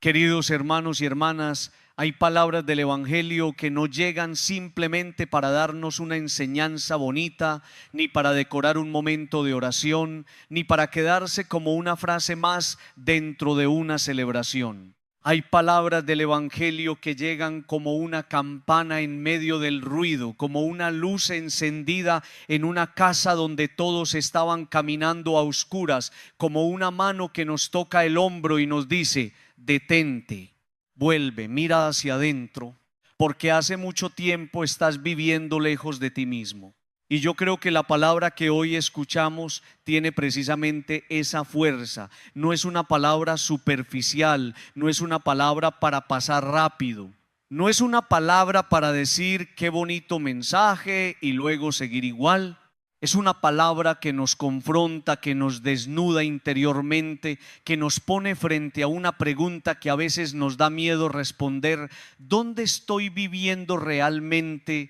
Queridos hermanos y hermanas, hay palabras del Evangelio que no llegan simplemente para darnos una enseñanza bonita, ni para decorar un momento de oración, ni para quedarse como una frase más dentro de una celebración. Hay palabras del Evangelio que llegan como una campana en medio del ruido, como una luz encendida en una casa donde todos estaban caminando a oscuras, como una mano que nos toca el hombro y nos dice: detente, vuelve, mira hacia adentro, porque hace mucho tiempo estás viviendo lejos de ti mismo. Y yo creo que la palabra que hoy escuchamos tiene precisamente esa fuerza. No es una palabra superficial, no es una palabra para pasar rápido, no es una palabra para decir qué bonito mensaje y luego seguir igual. Es una palabra que nos confronta, que nos desnuda interiormente, que nos pone frente a una pregunta que a veces nos da miedo responder: ¿dónde estoy viviendo realmente?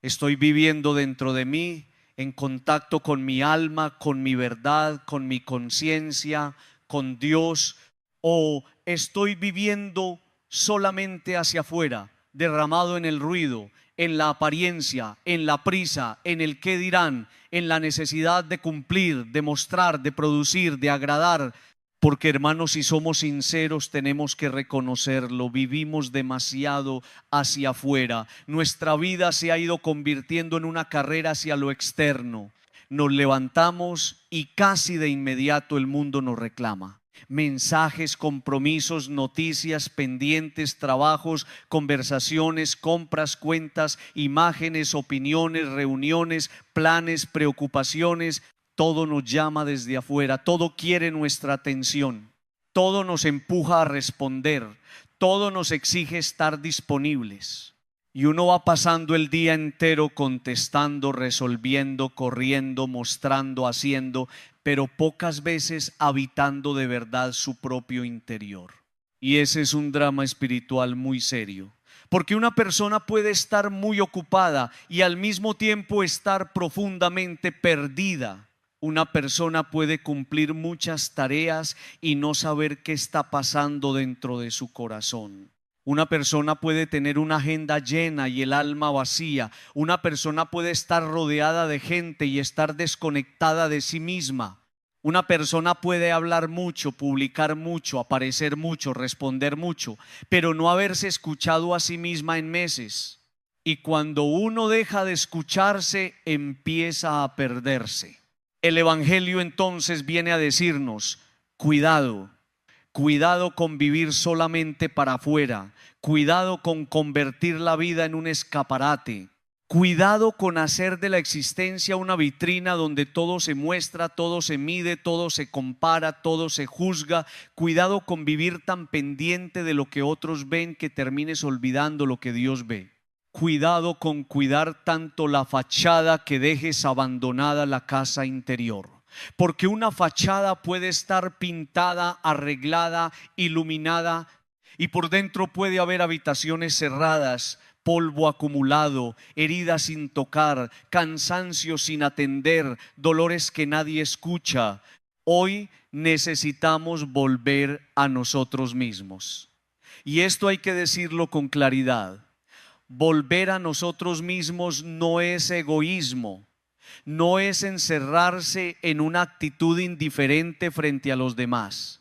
¿Estoy viviendo dentro de mí, en contacto con mi alma, con mi verdad, con mi conciencia, con Dios? ¿O estoy viviendo solamente hacia afuera, derramado en el ruido, en la apariencia, en la prisa, en el qué dirán, en la necesidad de cumplir, de mostrar, de producir, de agradar? Porque, hermanos, si somos sinceros, tenemos que reconocerlo: vivimos demasiado hacia afuera. Nuestra vida se ha ido convirtiendo en una carrera hacia lo externo. Nos levantamos y casi de inmediato el mundo nos reclama. Mensajes, compromisos, noticias, pendientes, trabajos, conversaciones, compras, cuentas, imágenes, opiniones, reuniones, planes, preocupaciones. Todo nos llama desde afuera, todo quiere nuestra atención, todo nos empuja a responder, todo nos exige estar disponibles. Y uno va pasando el día entero contestando, resolviendo, corriendo, mostrando, haciendo, pero pocas veces habitando de verdad su propio interior. Y ese es un drama espiritual muy serio, porque una persona puede estar muy ocupada y al mismo tiempo estar profundamente perdida. Una persona puede cumplir muchas tareas y no saber qué está pasando dentro de su corazón. Una persona puede tener una agenda llena y el alma vacía. Una persona puede estar rodeada de gente y estar desconectada de sí misma. Una persona puede hablar mucho, publicar mucho, aparecer mucho, responder mucho, pero no haberse escuchado a sí misma en meses. Y cuando uno deja de escucharse, empieza a perderse. El Evangelio entonces viene a decirnos: cuidado, cuidado con vivir solamente para afuera, cuidado con convertir la vida en un escaparate, cuidado con hacer de la existencia una vitrina donde todo se muestra, todo se mide, todo se compara, todo se juzga. Cuidado con vivir tan pendiente de lo que otros ven que termines olvidando lo que Dios ve. Cuidado con cuidar tanto la fachada que dejes abandonada la casa interior. Porque una fachada puede estar pintada, arreglada, iluminada, y por dentro puede haber habitaciones cerradas, polvo acumulado, heridas sin tocar, cansancio sin atender, dolores que nadie escucha. Hoy necesitamos volver a nosotros mismos. Y esto hay que decirlo con claridad. Volver a nosotros mismos no es egoísmo, no es encerrarse en una actitud indiferente frente a los demás,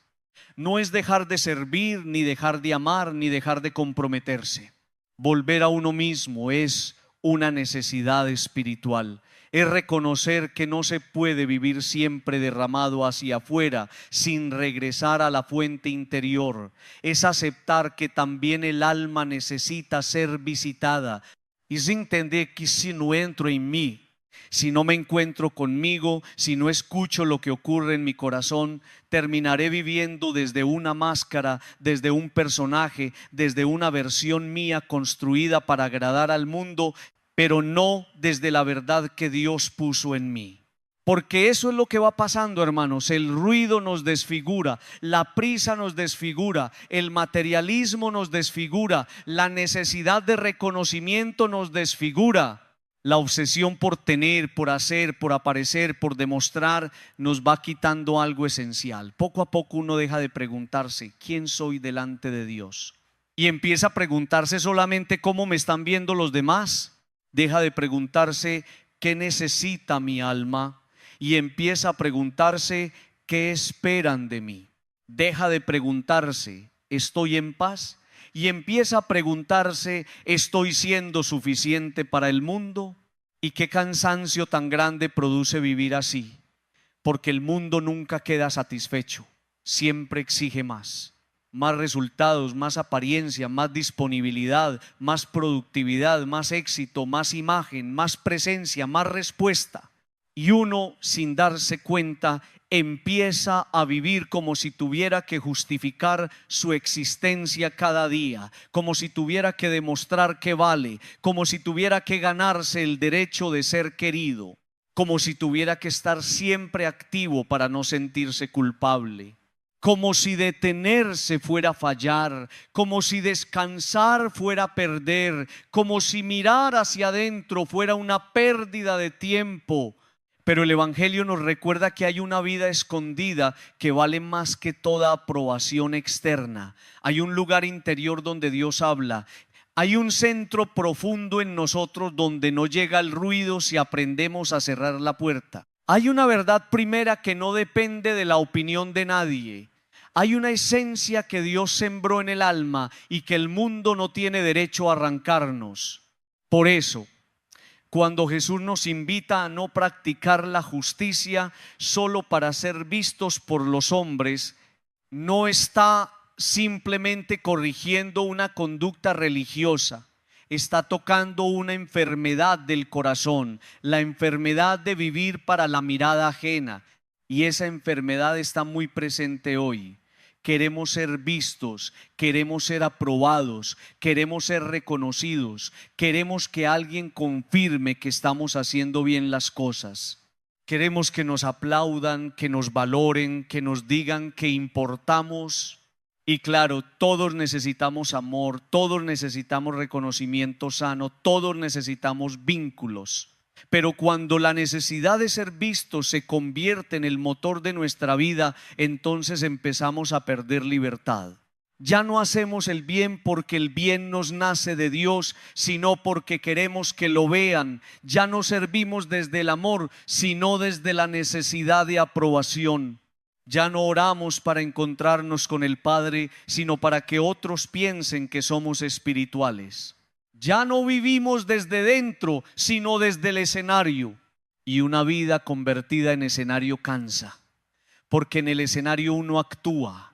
no es dejar de servir, ni dejar de amar, ni dejar de comprometerse. Volver a uno mismo es una necesidad espiritual. Es reconocer que no se puede vivir siempre derramado hacia afuera sin regresar a la fuente interior. Es aceptar que también el alma necesita ser visitada. Y es entender que si no entro en mí, si no me encuentro conmigo, si no escucho lo que ocurre en mi corazón, terminaré viviendo desde una máscara, desde un personaje, desde una versión mía construida para agradar al mundo, pero no desde la verdad que Dios puso en mí. Porque eso es lo que va pasando, hermanos. El ruido nos desfigura, la prisa nos desfigura, el materialismo nos desfigura, la necesidad de reconocimiento nos desfigura. La obsesión por tener, por hacer, por aparecer, por demostrar, nos va quitando algo esencial. Poco a poco uno deja de preguntarse, ¿quién soy delante de Dios? Y empieza a preguntarse solamente cómo me están viendo los demás. Deja de preguntarse qué necesita mi alma y empieza a preguntarse qué esperan de mí. Deja de preguntarse, ¿estoy en paz? Y empieza a preguntarse, ¿estoy siendo suficiente para el mundo? ¿Y qué cansancio tan grande produce vivir así? Porque el mundo nunca queda satisfecho, siempre exige más. Más resultados, más apariencia, más disponibilidad, más productividad, más éxito, más imagen, más presencia, más respuesta. Y uno, sin darse cuenta, empieza a vivir como si tuviera que justificar su existencia cada día, como si tuviera que demostrar que vale, como si tuviera que ganarse el derecho de ser querido, como si tuviera que estar siempre activo para no sentirse culpable, como si detenerse fuera fallar, como si descansar fuera perder, como si mirar hacia adentro fuera una pérdida de tiempo. Pero el Evangelio nos recuerda que hay una vida escondida que vale más que toda aprobación externa. Hay un lugar interior donde Dios habla. Hay un centro profundo en nosotros donde no llega el ruido si aprendemos a cerrar la puerta. Hay una verdad primera que no depende de la opinión de nadie. Hay una esencia que Dios sembró en el alma y que el mundo no tiene derecho a arrancarnos. Por eso, cuando Jesús nos invita a no practicar la justicia solo para ser vistos por los hombres, no está simplemente corrigiendo una conducta religiosa, está tocando una enfermedad del corazón, la enfermedad de vivir para la mirada ajena, y esa enfermedad está muy presente hoy. Queremos ser vistos, queremos ser aprobados, queremos ser reconocidos, queremos que alguien confirme que estamos haciendo bien las cosas. Queremos que nos aplaudan, que nos valoren, que nos digan que importamos. Y claro, todos necesitamos amor, todos necesitamos reconocimiento sano, todos necesitamos vínculos. Pero cuando la necesidad de ser visto se convierte en el motor de nuestra vida, entonces empezamos a perder libertad. Ya no hacemos el bien porque el bien nos nace de Dios, sino porque queremos que lo vean. Ya no servimos desde el amor, sino desde la necesidad de aprobación. Ya no oramos para encontrarnos con el Padre, sino para que otros piensen que somos espirituales. Ya no vivimos desde dentro, sino desde el escenario. Y una vida convertida en escenario cansa, porque en el escenario uno actúa,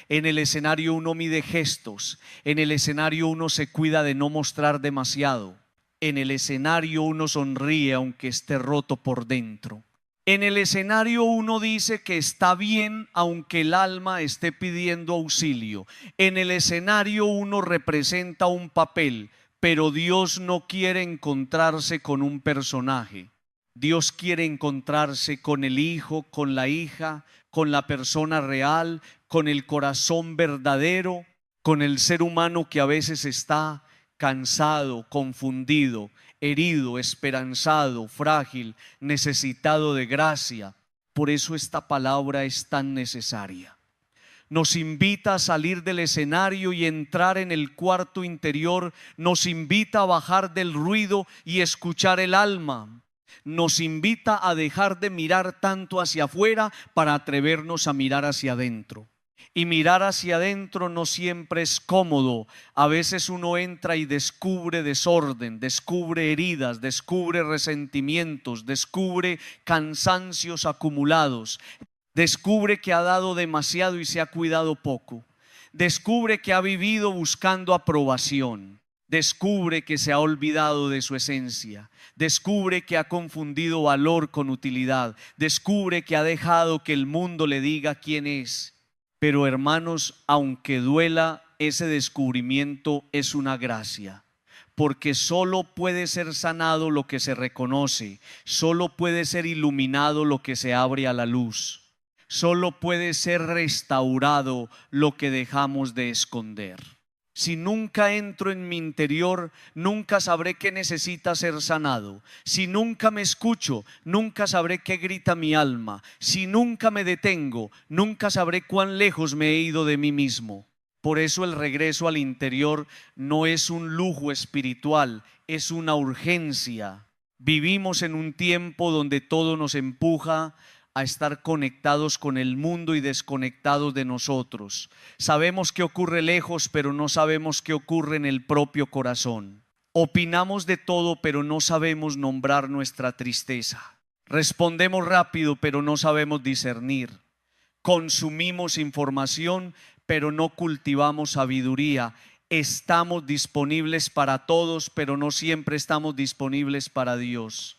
en el escenario uno mide gestos, en el escenario uno se cuida de no mostrar demasiado, en el escenario uno sonríe aunque esté roto por dentro. En el escenario uno dice que está bien aunque el alma esté pidiendo auxilio. En el escenario uno representa un papel. Pero Dios no quiere encontrarse con un personaje. Dios quiere encontrarse con el hijo, con la hija, con la persona real, con el corazón verdadero, con el ser humano que a veces está cansado, confundido, herido, esperanzado, frágil, necesitado de gracia. Por eso esta palabra es tan necesaria. Nos invita a salir del escenario y entrar en el cuarto interior. Nos invita a bajar del ruido y escuchar el alma. Nos invita a dejar de mirar tanto hacia afuera para atrevernos a mirar hacia adentro. Y mirar hacia adentro no siempre es cómodo. A veces uno entra y descubre desorden, descubre heridas, descubre resentimientos, descubre cansancios acumulados. Descubre que ha dado demasiado y se ha cuidado poco. Descubre que ha vivido buscando aprobación. Descubre que se ha olvidado de su esencia. Descubre que ha confundido valor con utilidad. Descubre que ha dejado que el mundo le diga quién es. Pero hermanos, aunque duela, ese descubrimiento es una gracia. Porque solo puede ser sanado lo que se reconoce. Solo puede ser iluminado lo que se abre a la luz. Solo puede ser restaurado lo que dejamos de esconder. Si nunca entro en mi interior, nunca sabré qué necesita ser sanado. Si nunca me escucho, nunca sabré qué grita mi alma. Si nunca me detengo, nunca sabré cuán lejos me he ido de mí mismo. Por eso el regreso al interior no es un lujo espiritual, es una urgencia. Vivimos en un tiempo donde todo nos empuja a estar conectados con el mundo y desconectados de nosotros. Sabemos qué ocurre lejos, pero no sabemos qué ocurre en el propio corazón. Opinamos de todo, pero no sabemos nombrar nuestra tristeza. Respondemos rápido, pero no sabemos discernir. Consumimos información, pero no cultivamos sabiduría. Estamos disponibles para todos, pero no siempre estamos disponibles para Dios.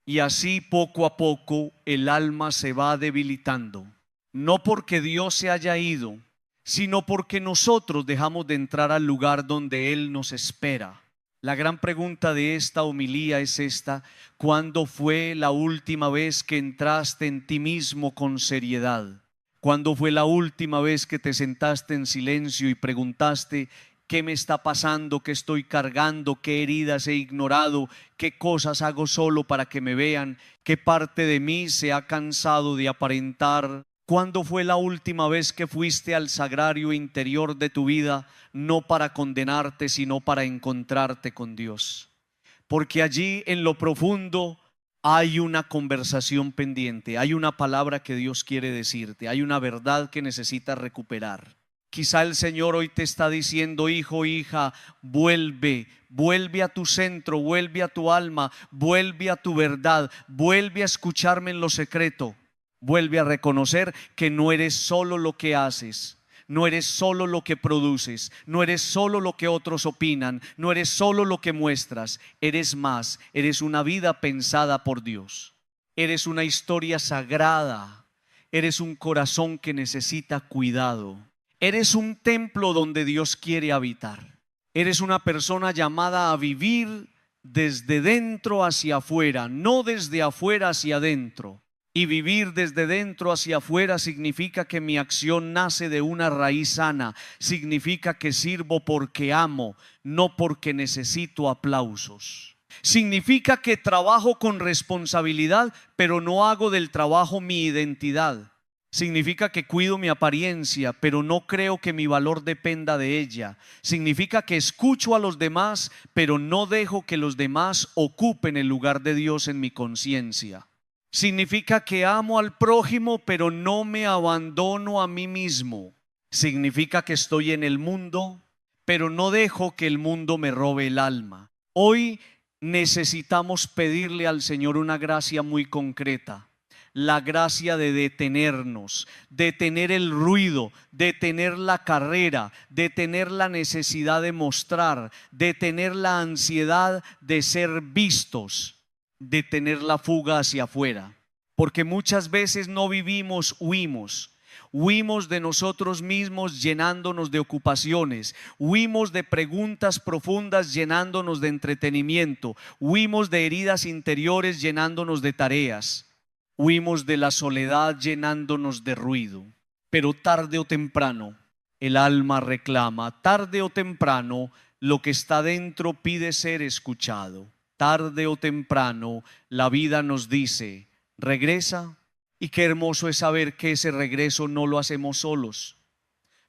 Y así poco a poco el alma se va debilitando, no porque Dios se haya ido, sino porque nosotros dejamos de entrar al lugar donde Él nos espera. La gran pregunta de esta homilía es esta: ¿cuándo fue la última vez que entraste en ti mismo con seriedad? ¿Cuándo fue la última vez que te sentaste en silencio y preguntaste: ¿qué me está pasando? ¿Qué estoy cargando? ¿Qué heridas he ignorado? ¿Qué cosas hago solo para que me vean? ¿Qué parte de mí se ha cansado de aparentar? ¿Cuándo fue la última vez que fuiste al sagrario interior de tu vida, no para condenarte, sino para encontrarte con Dios? Porque allí en lo profundo hay una conversación pendiente, hay una palabra que Dios quiere decirte, hay una verdad que necesitas recuperar. Quizá el Señor hoy te está diciendo: hijo, hija, vuelve a tu centro, vuelve a tu alma, vuelve a tu verdad, vuelve a escucharme en lo secreto, vuelve a reconocer que no eres solo lo que haces, no eres solo lo que produces, no eres solo lo que otros opinan, no eres solo lo que muestras, eres más, eres una vida pensada por Dios, eres una historia sagrada, eres un corazón que necesita cuidado. Eres un templo donde Dios quiere habitar. Eres una persona llamada a vivir desde dentro hacia afuera, no desde afuera hacia adentro. Y vivir desde dentro hacia afuera significa que mi acción nace de una raíz sana. Significa que sirvo porque amo, no porque necesito aplausos. Significa que trabajo con responsabilidad, pero no hago del trabajo mi identidad. Significa que cuido mi apariencia, pero no creo que mi valor dependa de ella. Significa que escucho a los demás, pero no dejo que los demás ocupen el lugar de Dios en mi conciencia. Significa que amo al prójimo, pero no me abandono a mí mismo. Significa que estoy en el mundo, pero no dejo que el mundo me robe el alma. Hoy necesitamos pedirle al Señor una gracia muy concreta. La gracia de detenernos, detener el ruido, detener la carrera, detener la necesidad de mostrar, detener la ansiedad de ser vistos, detener la fuga hacia afuera. Porque muchas veces no vivimos, huimos de nosotros mismos llenándonos de ocupaciones, huimos de preguntas profundas llenándonos de entretenimiento, huimos de heridas interiores llenándonos de tareas. Huimos de la soledad llenándonos de ruido, pero tarde o temprano el alma reclama, tarde o temprano lo que está dentro pide ser escuchado. Tarde o temprano la vida nos dice: regresa. Y qué hermoso es saber que ese regreso no lo hacemos solos.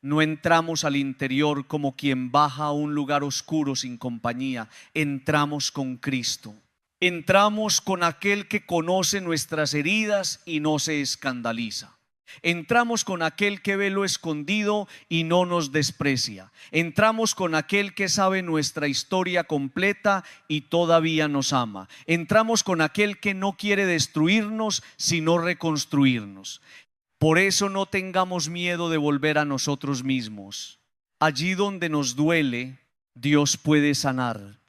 No entramos al interior como quien baja a un lugar oscuro sin compañía, entramos con Cristo. Entramos con aquel que conoce nuestras heridas y no se escandaliza. Entramos con aquel que ve lo escondido y no nos desprecia. Entramos con aquel que sabe nuestra historia completa y todavía nos ama. Entramos con aquel que no quiere destruirnos, sino reconstruirnos. Por eso no tengamos miedo de volver a nosotros mismos. Allí donde nos duele, Dios puede sanar.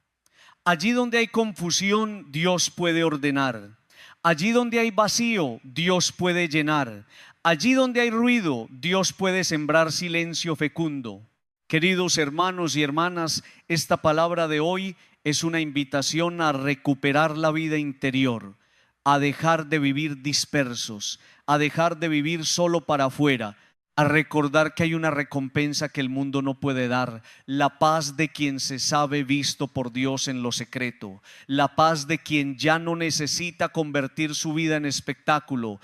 Allí donde hay confusión, Dios puede ordenar. Allí donde hay vacío, Dios puede llenar. Allí donde hay ruido, Dios puede sembrar silencio fecundo. Queridos hermanos y hermanas, esta palabra de hoy es una invitación a recuperar la vida interior, a dejar de vivir dispersos, a dejar de vivir solo para afuera, a recordar que hay una recompensa que el mundo no puede dar, la paz de quien se sabe visto por Dios en lo secreto, la paz de quien ya no necesita convertir su vida en espectáculo,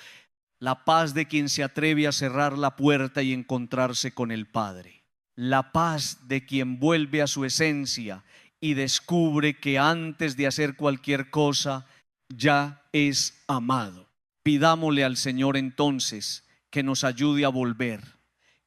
la paz de quien se atreve a cerrar la puerta y encontrarse con el Padre, la paz de quien vuelve a su esencia y descubre que antes de hacer cualquier cosa ya es amado. Pidámosle al Señor entonces que nos ayude a volver,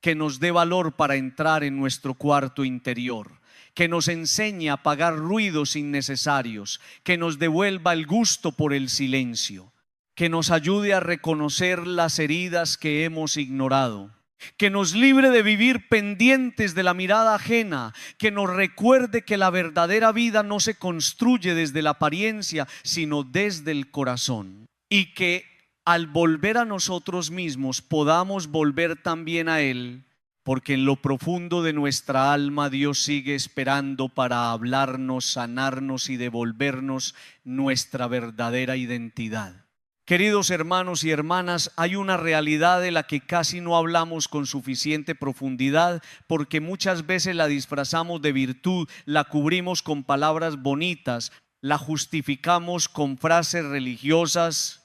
que nos dé valor para entrar en nuestro cuarto interior, que nos enseñe a apagar ruidos innecesarios, que nos devuelva el gusto por el silencio, que nos ayude a reconocer las heridas que hemos ignorado, que nos libre de vivir pendientes de la mirada ajena, que nos recuerde que la verdadera vida no se construye desde la apariencia, sino desde el corazón, y que al volver a nosotros mismos podamos volver también a Él, porque en lo profundo de nuestra alma Dios sigue esperando para hablarnos, sanarnos y devolvernos nuestra verdadera identidad. Queridos hermanos y hermanas, hay una realidad de la que casi no hablamos con suficiente profundidad, porque muchas veces la disfrazamos de virtud, la cubrimos con palabras bonitas, la justificamos con frases religiosas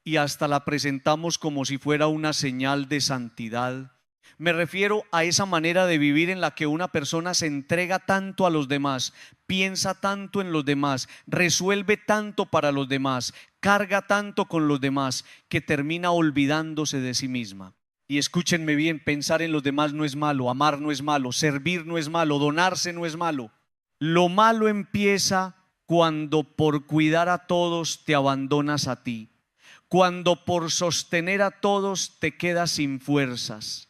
y hasta la presentamos como si fuera una señal de santidad. Me refiero a esa manera de vivir en la que una persona se entrega tanto a los demás, piensa tanto en los demás, resuelve tanto para los demás, carga tanto con los demás, que termina olvidándose de sí misma. Y escúchenme bien, pensar en los demás no es malo, amar no es malo, servir no es malo, donarse no es malo. Lo malo empieza cuando por cuidar a todos te abandonas a ti, cuando por sostener a todos te quedas sin fuerzas,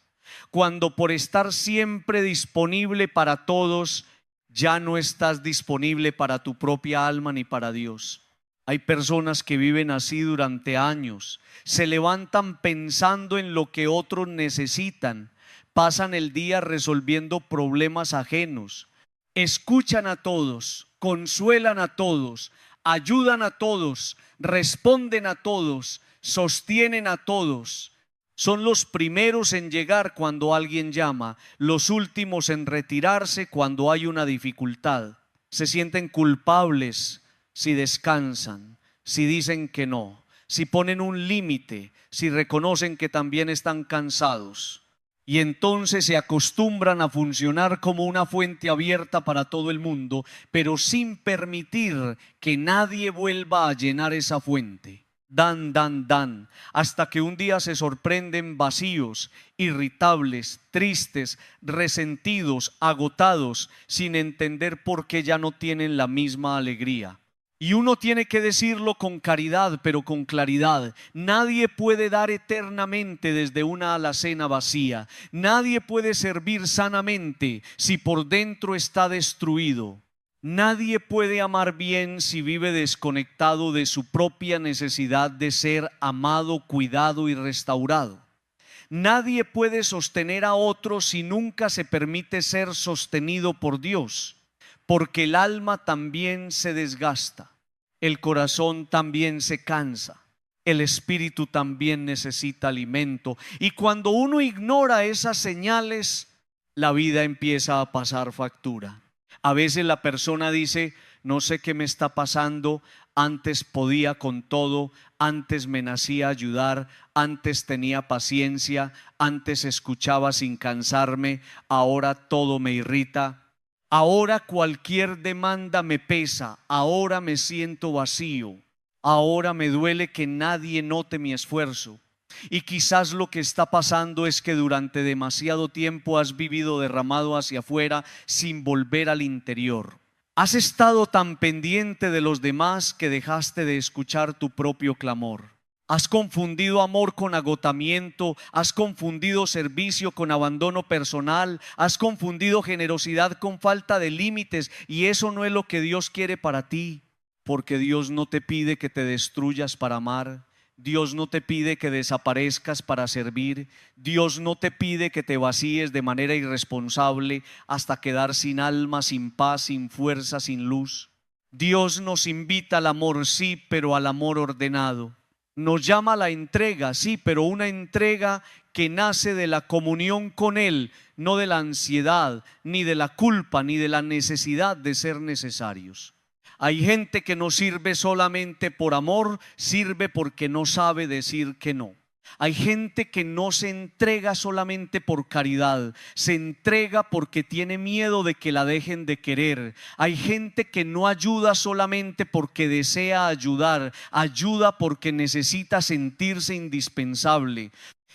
cuando por estar siempre disponible para todos ya no estás disponible para tu propia alma ni para Dios. Hay personas que viven así durante años, se levantan pensando en lo que otros necesitan, pasan el día resolviendo problemas ajenos, escuchan a todos, consuelan a todos, ayudan a todos, responden a todos, sostienen a todos. Son los primeros en llegar cuando alguien llama, los últimos en retirarse cuando hay una dificultad. Se sienten culpables si descansan, si dicen que no, si ponen un límite, si reconocen que también están cansados. Y entonces se acostumbran a funcionar como una fuente abierta para todo el mundo, pero sin permitir que nadie vuelva a llenar esa fuente. Dan, hasta que un día se sorprenden vacíos, irritables, tristes, resentidos, agotados, sin entender por qué ya no tienen la misma alegría. Y uno tiene que decirlo con caridad, pero con claridad. Nadie puede dar eternamente desde una alacena vacía. Nadie puede servir sanamente si por dentro está destruido. Nadie puede amar bien si vive desconectado de su propia necesidad de ser amado, cuidado y restaurado. Nadie puede sostener a otro si nunca se permite ser sostenido por Dios, porque el alma también se desgasta, el corazón también se cansa, el espíritu también necesita alimento. Y cuando uno ignora esas señales, la vida empieza a pasar factura. A veces la persona dice: no sé qué me está pasando, antes podía con todo, antes me nacía ayudar, antes tenía paciencia, antes escuchaba sin cansarme, ahora todo me irrita, ahora cualquier demanda me pesa, ahora me siento vacío, ahora me duele que nadie note mi esfuerzo. Y quizás lo que está pasando es que durante demasiado tiempo has vivido derramado hacia afuera sin volver al interior. Has estado tan pendiente de los demás que dejaste de escuchar tu propio clamor. Has confundido amor con agotamiento, has confundido servicio con abandono personal, has confundido generosidad con falta de límites, y eso no es lo que Dios quiere para ti, porque Dios no te pide que te destruyas para amar. Dios no te pide que desaparezcas para servir. Dios no te pide que te vacíes de manera irresponsable hasta quedar sin alma, sin paz, sin fuerza, sin luz. Dios nos invita al amor, sí, pero al amor ordenado. Nos llama a la entrega, sí, pero una entrega que nace de la comunión con Él, no de la ansiedad, ni de la culpa, ni de la necesidad de ser necesarios. Hay gente que no sirve solamente por amor, sirve porque no sabe decir que no. Hay gente que no se entrega solamente por caridad, se entrega porque tiene miedo de que la dejen de querer. Hay gente que no ayuda solamente porque desea ayudar, ayuda porque necesita sentirse indispensable.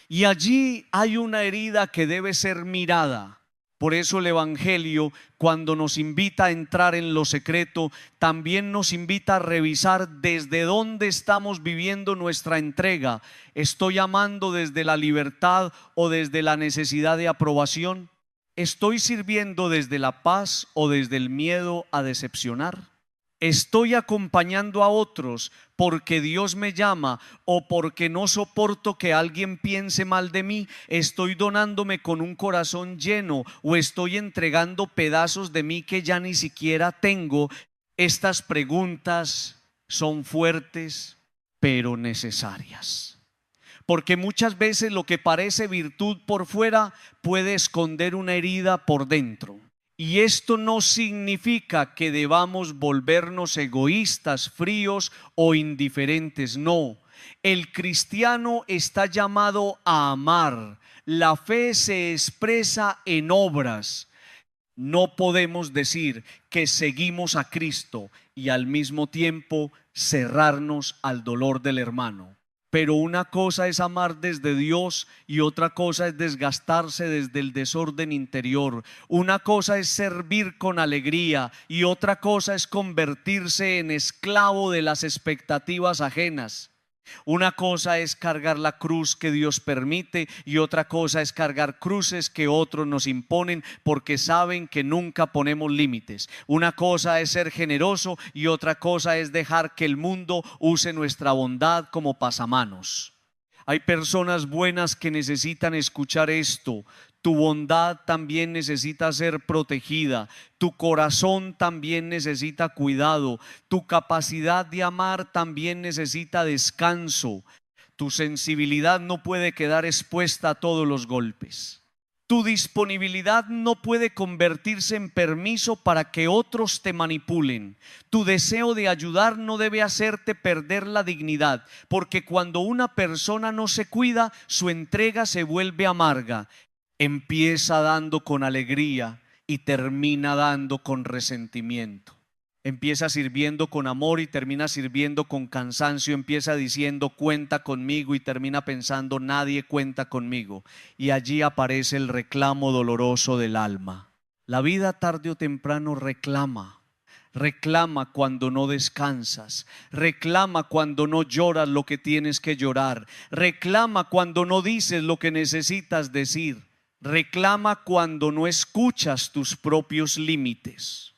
Y allí hay una herida que debe ser mirada. Por eso el Evangelio, cuando nos invita a entrar en lo secreto, también nos invita a revisar desde dónde estamos viviendo nuestra entrega. ¿Estoy amando desde la libertad o desde la necesidad de aprobación? ¿Estoy sirviendo desde la paz o desde el miedo a decepcionar? ¿Estoy acompañando a otros porque Dios me llama o porque no soporto que alguien piense mal de mí? ¿Estoy donándome con un corazón lleno o estoy entregando pedazos de mí que ya ni siquiera tengo? Estas preguntas son fuertes pero necesarias, porque muchas veces lo que parece virtud por fuera puede esconder una herida por dentro. Y esto no significa que debamos volvernos egoístas, fríos o indiferentes. No, el cristiano está llamado a amar. La fe se expresa en obras. No podemos decir que seguimos a Cristo y al mismo tiempo cerrarnos al dolor del hermano. Pero una cosa es amar desde Dios y otra cosa es desgastarse desde el desorden interior. Una cosa es servir con alegría y otra cosa es convertirse en esclavo de las expectativas ajenas. Una cosa es cargar la cruz que Dios permite y otra cosa es cargar cruces que otros nos imponen porque saben que nunca ponemos límites. Una cosa es ser generoso y otra cosa es dejar que el mundo use nuestra bondad como pasamanos. Hay personas buenas que necesitan escuchar esto. Tu bondad también necesita ser protegida. Tu corazón también necesita cuidado. Tu capacidad de amar también necesita descanso. Tu sensibilidad no puede quedar expuesta a todos los golpes. Tu disponibilidad no puede convertirse en permiso para que otros te manipulen. Tu deseo de ayudar no debe hacerte perder la dignidad, porque cuando una persona no se cuida, su entrega se vuelve amarga. Empieza dando con alegría y termina dando con resentimiento. Empieza sirviendo con amor y termina sirviendo con cansancio. Empieza diciendo cuenta conmigo y termina pensando nadie cuenta conmigo. Y allí aparece el reclamo doloroso del alma. La vida tarde o temprano reclama. Reclama cuando no descansas, reclama cuando no lloras lo que tienes que llorar, reclama cuando no dices lo que necesitas decir, reclama cuando no escuchas tus propios límites.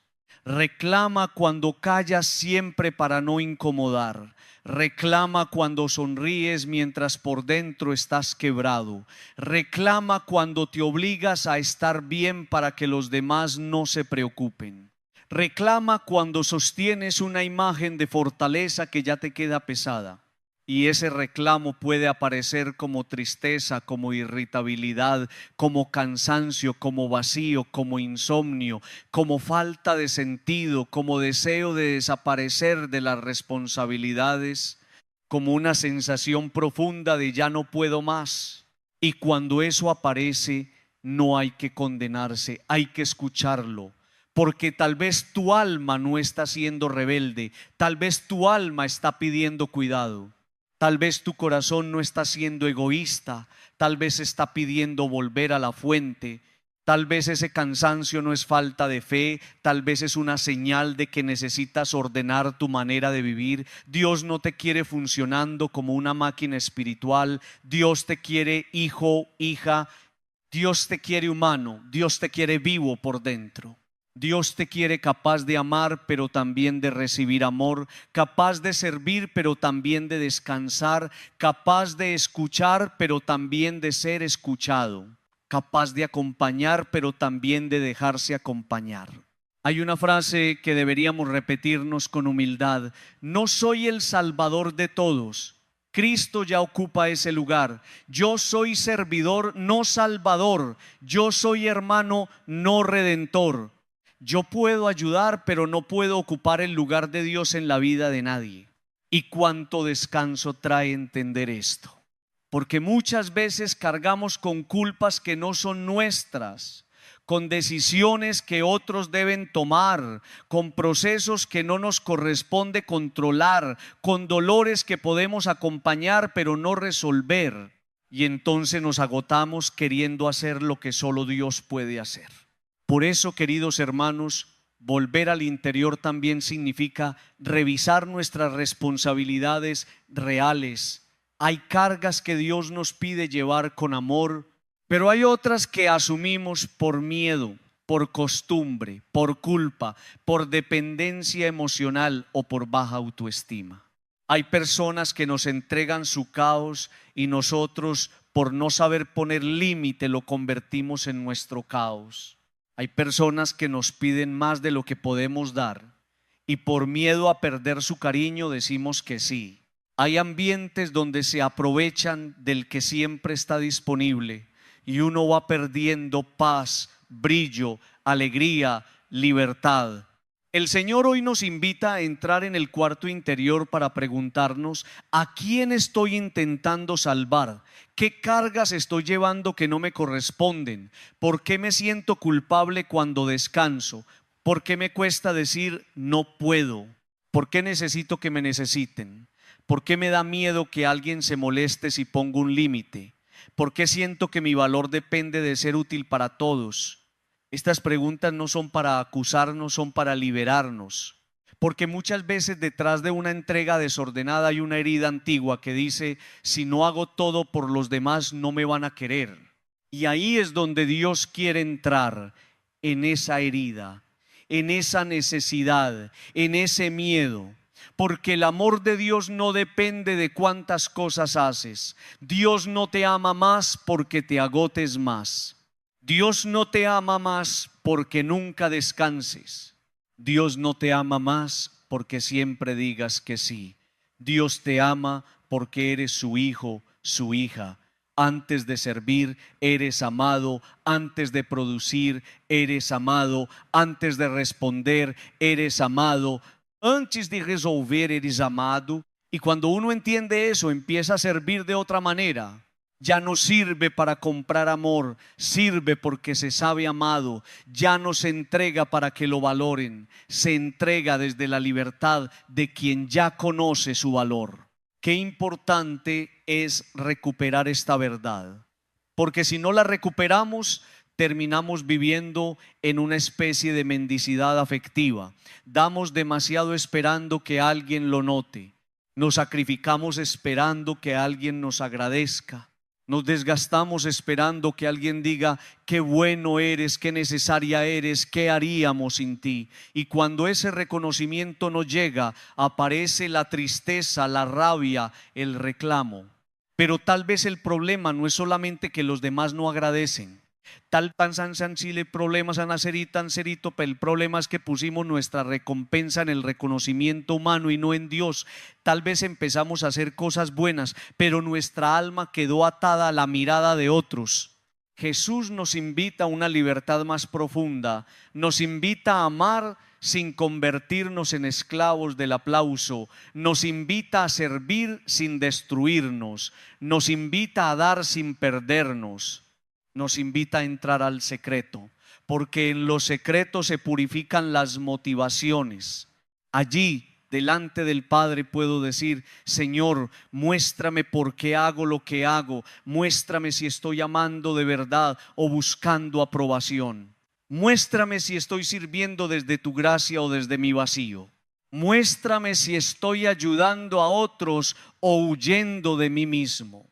Reclama cuando callas siempre para no incomodar. Reclama cuando sonríes mientras por dentro estás quebrado. Reclama cuando te obligas a estar bien para que los demás no se preocupen. Reclama cuando sostienes una imagen de fortaleza que ya te queda pesada. Y ese reclamo puede aparecer como tristeza, como irritabilidad, como cansancio, como vacío, como insomnio, como falta de sentido, como deseo de desaparecer de las responsabilidades, como una sensación profunda de ya no puedo más. Y cuando eso aparece, no hay que condenarse, hay que escucharlo. Porque tal vez tu alma no está siendo rebelde, tal vez tu alma está pidiendo cuidado. Tal vez tu corazón no está siendo egoísta, tal vez está pidiendo volver a la fuente, tal vez ese cansancio no es falta de fe, tal vez es una señal de que necesitas ordenar tu manera de vivir. Dios no te quiere funcionando como una máquina espiritual, Dios te quiere hijo, hija, Dios te quiere humano, Dios te quiere vivo por dentro. Dios te quiere capaz de amar, pero también de recibir amor, capaz de servir, pero también de descansar, capaz de escuchar, pero también de ser escuchado, capaz de acompañar, pero también de dejarse acompañar. Hay una frase que deberíamos repetirnos con humildad: no soy el salvador de todos, Cristo ya ocupa ese lugar. Yo soy servidor, no salvador. Yo soy hermano, no redentor. Yo puedo ayudar, pero no puedo ocupar el lugar de Dios en la vida de nadie. ¿Y cuánto descanso trae entender esto? Porque muchas veces cargamos con culpas que no son nuestras, con decisiones que otros deben tomar, con procesos que no nos corresponde controlar, con dolores que podemos acompañar pero no resolver. Y entonces nos agotamos queriendo hacer lo que solo Dios puede hacer. Por eso, queridos hermanos, volver al interior también significa revisar nuestras responsabilidades reales. Hay cargas que Dios nos pide llevar con amor, pero hay otras que asumimos por miedo, por costumbre, por culpa, por dependencia emocional o por baja autoestima. Hay personas que nos entregan su caos y nosotros, por no saber poner límite, lo convertimos en nuestro caos. Hay personas que nos piden más de lo que podemos dar y por miedo a perder su cariño decimos que sí. Hay ambientes donde se aprovechan del que siempre está disponible y uno va perdiendo paz, brillo, alegría, libertad. El Señor hoy nos invita a entrar en el cuarto interior para preguntarnos: ¿a quién estoy intentando salvar? ¿Qué cargas estoy llevando que no me corresponden? ¿Por qué me siento culpable cuando descanso? ¿Por qué me cuesta decir no puedo? ¿Por qué necesito que me necesiten? ¿Por qué me da miedo que alguien se moleste si pongo un límite? ¿Por qué siento que mi valor depende de ser útil para todos? Estas preguntas no son para acusarnos, son para liberarnos. Porque muchas veces detrás de una entrega desordenada hay una herida antigua que dice: si no hago todo por los demás no me van a querer. Y ahí es donde Dios quiere entrar, en esa herida, en esa necesidad, en ese miedo. Porque el amor de Dios no depende de cuántas cosas haces. Dios no te ama más porque te agotes más. Dios no te ama más porque nunca descanses. Dios no te ama más porque siempre digas que sí. Dios te ama porque eres su hijo, su hija. Antes de servir, eres amado. Antes de producir, eres amado. Antes de responder, eres amado. Antes de resolver, eres amado. Y cuando uno entiende eso, empieza a servir de otra manera. Ya no sirve para comprar amor, sirve porque se sabe amado. Ya no se entrega para que lo valoren, se entrega desde la libertad de quien ya conoce su valor. Qué importante es recuperar esta verdad, porque si no la recuperamos, terminamos viviendo en una especie de mendicidad afectiva. Damos demasiado esperando que alguien lo note, nos sacrificamos esperando que alguien nos agradezca. Nos desgastamos esperando que alguien diga: qué bueno eres, qué necesaria eres, qué haríamos sin ti. Y cuando ese reconocimiento no llega, aparece la tristeza, la rabia, el reclamo. Pero tal vez el problema no es solamente que los demás no agradecen. Tal tan san chile problemas a nacer tan cerito, pero el problema es que pusimos nuestra recompensa en el reconocimiento humano y no en Dios. Tal vez empezamos a hacer cosas buenas, pero nuestra alma quedó atada a la mirada de otros. Jesús nos invita a una libertad más profunda, nos invita a amar sin convertirnos en esclavos del aplauso, nos invita a servir sin destruirnos, nos invita a dar sin perdernos. Nos invita a entrar al secreto, porque en los secretos se purifican las motivaciones. Allí, delante del Padre, puedo decir: Señor, muéstrame por qué hago lo que hago. Muéstrame si estoy amando de verdad o buscando aprobación. Muéstrame si estoy sirviendo desde tu gracia o desde mi vacío. Muéstrame si estoy ayudando a otros o huyendo de mí mismo.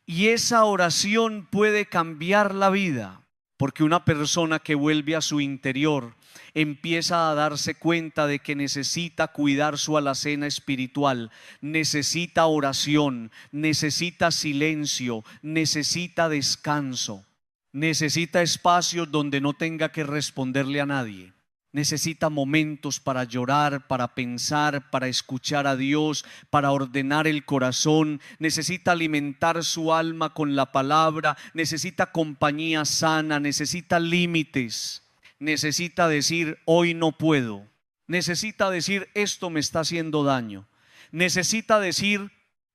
Y esa oración puede cambiar la vida, porque una persona que vuelve a su interior empieza a darse cuenta de que necesita cuidar su alacena espiritual, necesita oración, necesita silencio, necesita descanso, necesita espacios donde no tenga que responderle a nadie. necesita momentos para llorar, para pensar, para escuchar a Dios, para ordenar el corazón, necesita alimentar su alma con la palabra, necesita compañía sana, necesita límites, necesita decir hoy no puedo, necesita decir esto me está haciendo daño, necesita decir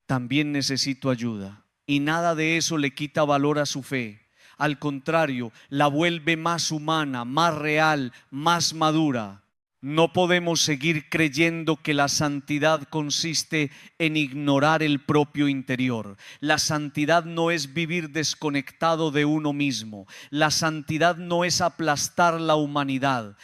también necesito ayuda. Y nada de eso le quita valor a su fe. Al contrario, la vuelve más humana, más real, más madura. No podemos seguir creyendo que la santidad consiste en ignorar el propio interior. La santidad no es vivir desconectado de uno mismo. La santidad no es aplastar la humanidad.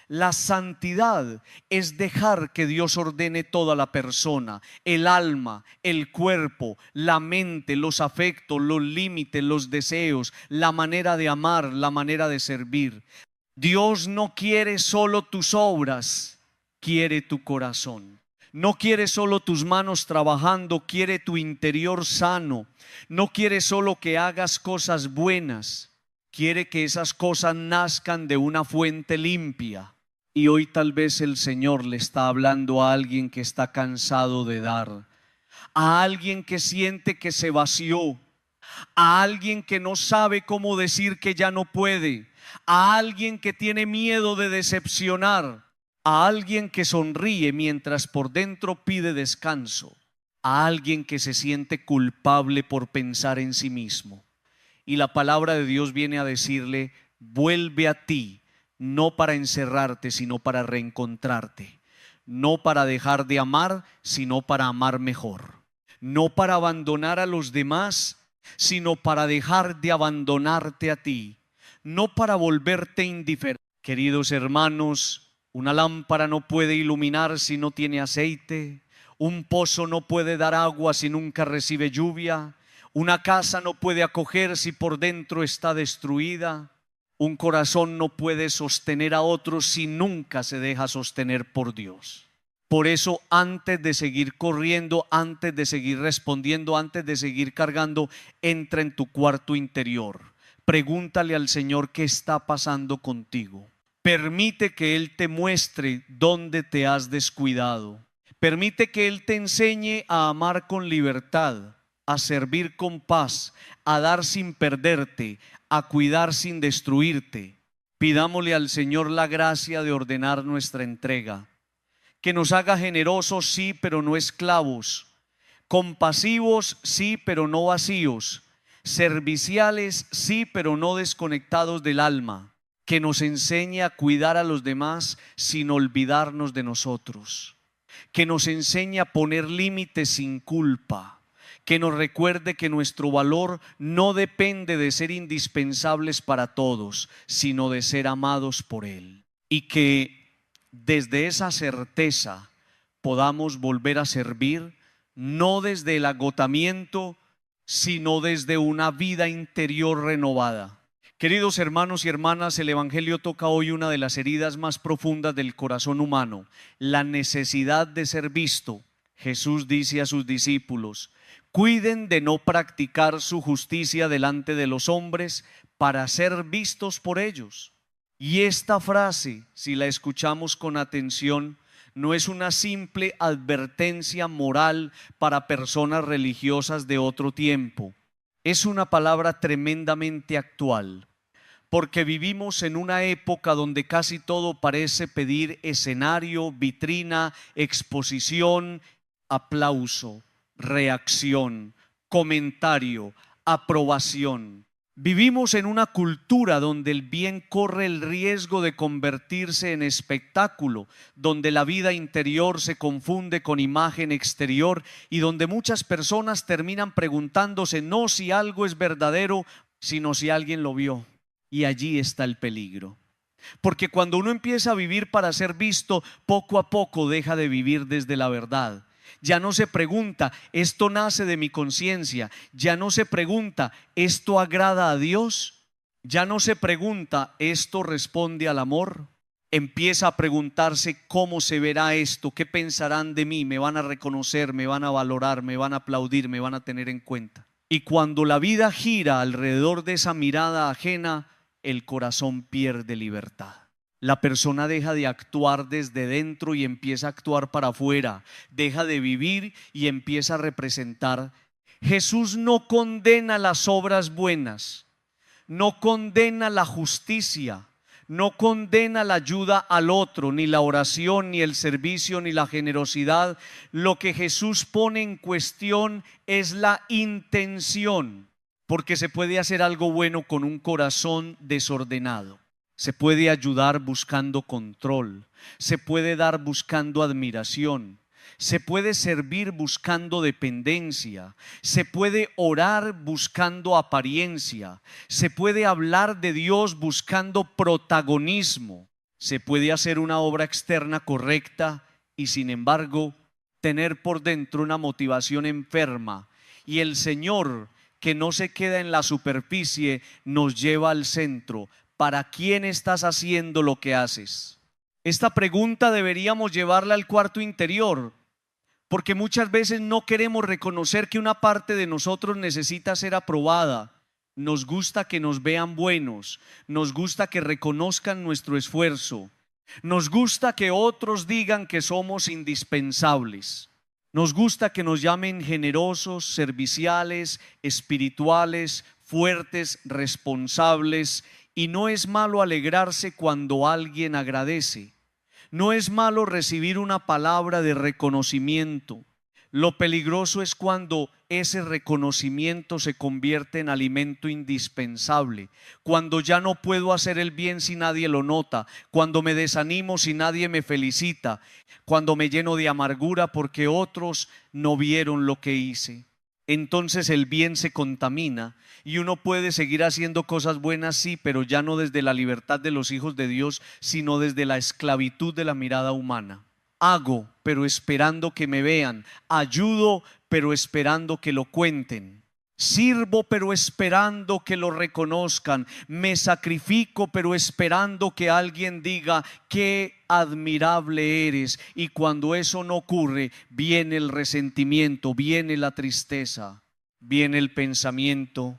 La santidad es dejar que Dios ordene toda la persona, el alma, el cuerpo, la mente, los afectos, los límites, los deseos, la manera de amar, la manera de servir. Dios no quiere solo tus obras, quiere tu corazón. No quiere solo tus manos trabajando, quiere tu interior sano. No quiere solo que hagas cosas buenas, quiere que esas cosas nazcan de una fuente limpia. Y hoy tal vez el Señor le está hablando a alguien que está cansado de dar, a alguien que siente que se vació, a alguien que no sabe cómo decir que ya no puede, a alguien que tiene miedo de decepcionar, a alguien que sonríe mientras por dentro pide descanso, a alguien que se siente culpable por pensar en sí mismo. Y la palabra de Dios viene a decirle: vuelve a ti. No para encerrarte, sino para reencontrarte. No para dejar de amar, sino para amar mejor. No para abandonar a los demás, sino para dejar de abandonarte a ti. No para volverte indiferente. Queridos hermanos, una lámpara no puede iluminar si no tiene aceite. Un pozo no puede dar agua si nunca recibe lluvia. Una casa no puede acoger si por dentro está destruida. Un corazón no puede sostener a otros si nunca se deja sostener por Dios. Por eso, antes de seguir corriendo, antes de seguir respondiendo, antes de seguir cargando, entra en tu cuarto interior. Pregúntale al Señor qué está pasando contigo. Permite que Él te muestre dónde te has descuidado. Permite que Él te enseñe a amar con libertad, a servir con paz, a dar sin perderte, a cuidar sin destruirte. Pidámosle al Señor la gracia de ordenar nuestra entrega, que nos haga generosos, sí, pero no esclavos, compasivos, sí, pero no vacíos, serviciales, sí, pero no desconectados del alma, que nos enseñe a cuidar a los demás sin olvidarnos de nosotros, que nos enseñe a poner límites sin culpa, que nos recuerde que nuestro valor no depende de ser indispensables para todos, sino de ser amados por Él. Y que desde esa certeza podamos volver a servir, no desde el agotamiento, sino desde una vida interior renovada. Queridos hermanos y hermanas, el Evangelio toca hoy una de las heridas más profundas del corazón humano, la necesidad de ser visto. Jesús dice a sus discípulos: cuiden de no practicar su justicia delante de los hombres para ser vistos por ellos. Y esta frase, si la escuchamos con atención, no es una simple advertencia moral para personas religiosas de otro tiempo. Es una palabra tremendamente actual, porque vivimos en una época donde casi todo parece pedir escenario, vitrina, exposición, aplauso, reacción, comentario, aprobación. Vivimos en una cultura donde el bien corre el riesgo de convertirse en espectáculo, donde la vida interior se confunde con imagen exterior y donde muchas personas terminan preguntándose no si algo es verdadero, sino si alguien lo vio. Y allí está el peligro. Porque cuando uno empieza a vivir para ser visto, poco a poco deja de vivir desde la verdad. Ya no se pregunta, ¿esto nace de mi conciencia? Ya no se pregunta, ¿esto agrada a Dios? Ya no se pregunta, ¿esto responde al amor? Empieza a preguntarse cómo se verá esto, qué pensarán de mí, me van a reconocer, me van a valorar, me van a aplaudir, me van a tener en cuenta. Y cuando la vida gira alrededor de esa mirada ajena, el corazón pierde libertad. La persona deja de actuar desde dentro y empieza a actuar para afuera, deja de vivir y empieza a representar. Jesús no condena las obras buenas, no condena la justicia, no condena la ayuda al otro, ni la oración, ni el servicio, ni la generosidad. Lo que Jesús pone en cuestión es la intención, porque se puede hacer algo bueno con un corazón desordenado. Se puede ayudar buscando control, se puede dar buscando admiración, se puede servir buscando dependencia, se puede orar buscando apariencia, se puede hablar de Dios buscando protagonismo, se puede hacer una obra externa correcta y sin embargo tener por dentro una motivación enferma. Y el Señor, que no se queda en la superficie, nos lleva al centro. ¿Para quién estás haciendo lo que haces? Esta pregunta deberíamos llevarla al cuarto interior, porque muchas veces no queremos reconocer que una parte de nosotros necesita ser aprobada. Nos gusta que nos vean buenos, nos gusta que reconozcan nuestro esfuerzo, nos gusta que otros digan que somos indispensables, nos gusta que nos llamen generosos, serviciales, espirituales, fuertes, responsables. Y no es malo alegrarse cuando alguien agradece. No es malo recibir una palabra de reconocimiento. Lo peligroso es cuando ese reconocimiento se convierte en alimento indispensable, cuando ya no puedo hacer el bien si nadie lo nota, cuando me desanimo si nadie me felicita, cuando me lleno de amargura porque otros no vieron lo que hice. Entonces el bien se contamina y uno puede seguir haciendo cosas buenas, sí, pero ya no desde la libertad de los hijos de Dios, sino desde la esclavitud de la mirada humana. Hago, pero esperando que me vean. Ayudo, pero esperando que lo cuenten. Sirvo, pero esperando que lo reconozcan. Me sacrifico, pero esperando que alguien diga qué admirable eres. Y cuando eso no ocurre, viene el resentimiento, viene la tristeza, viene el pensamiento.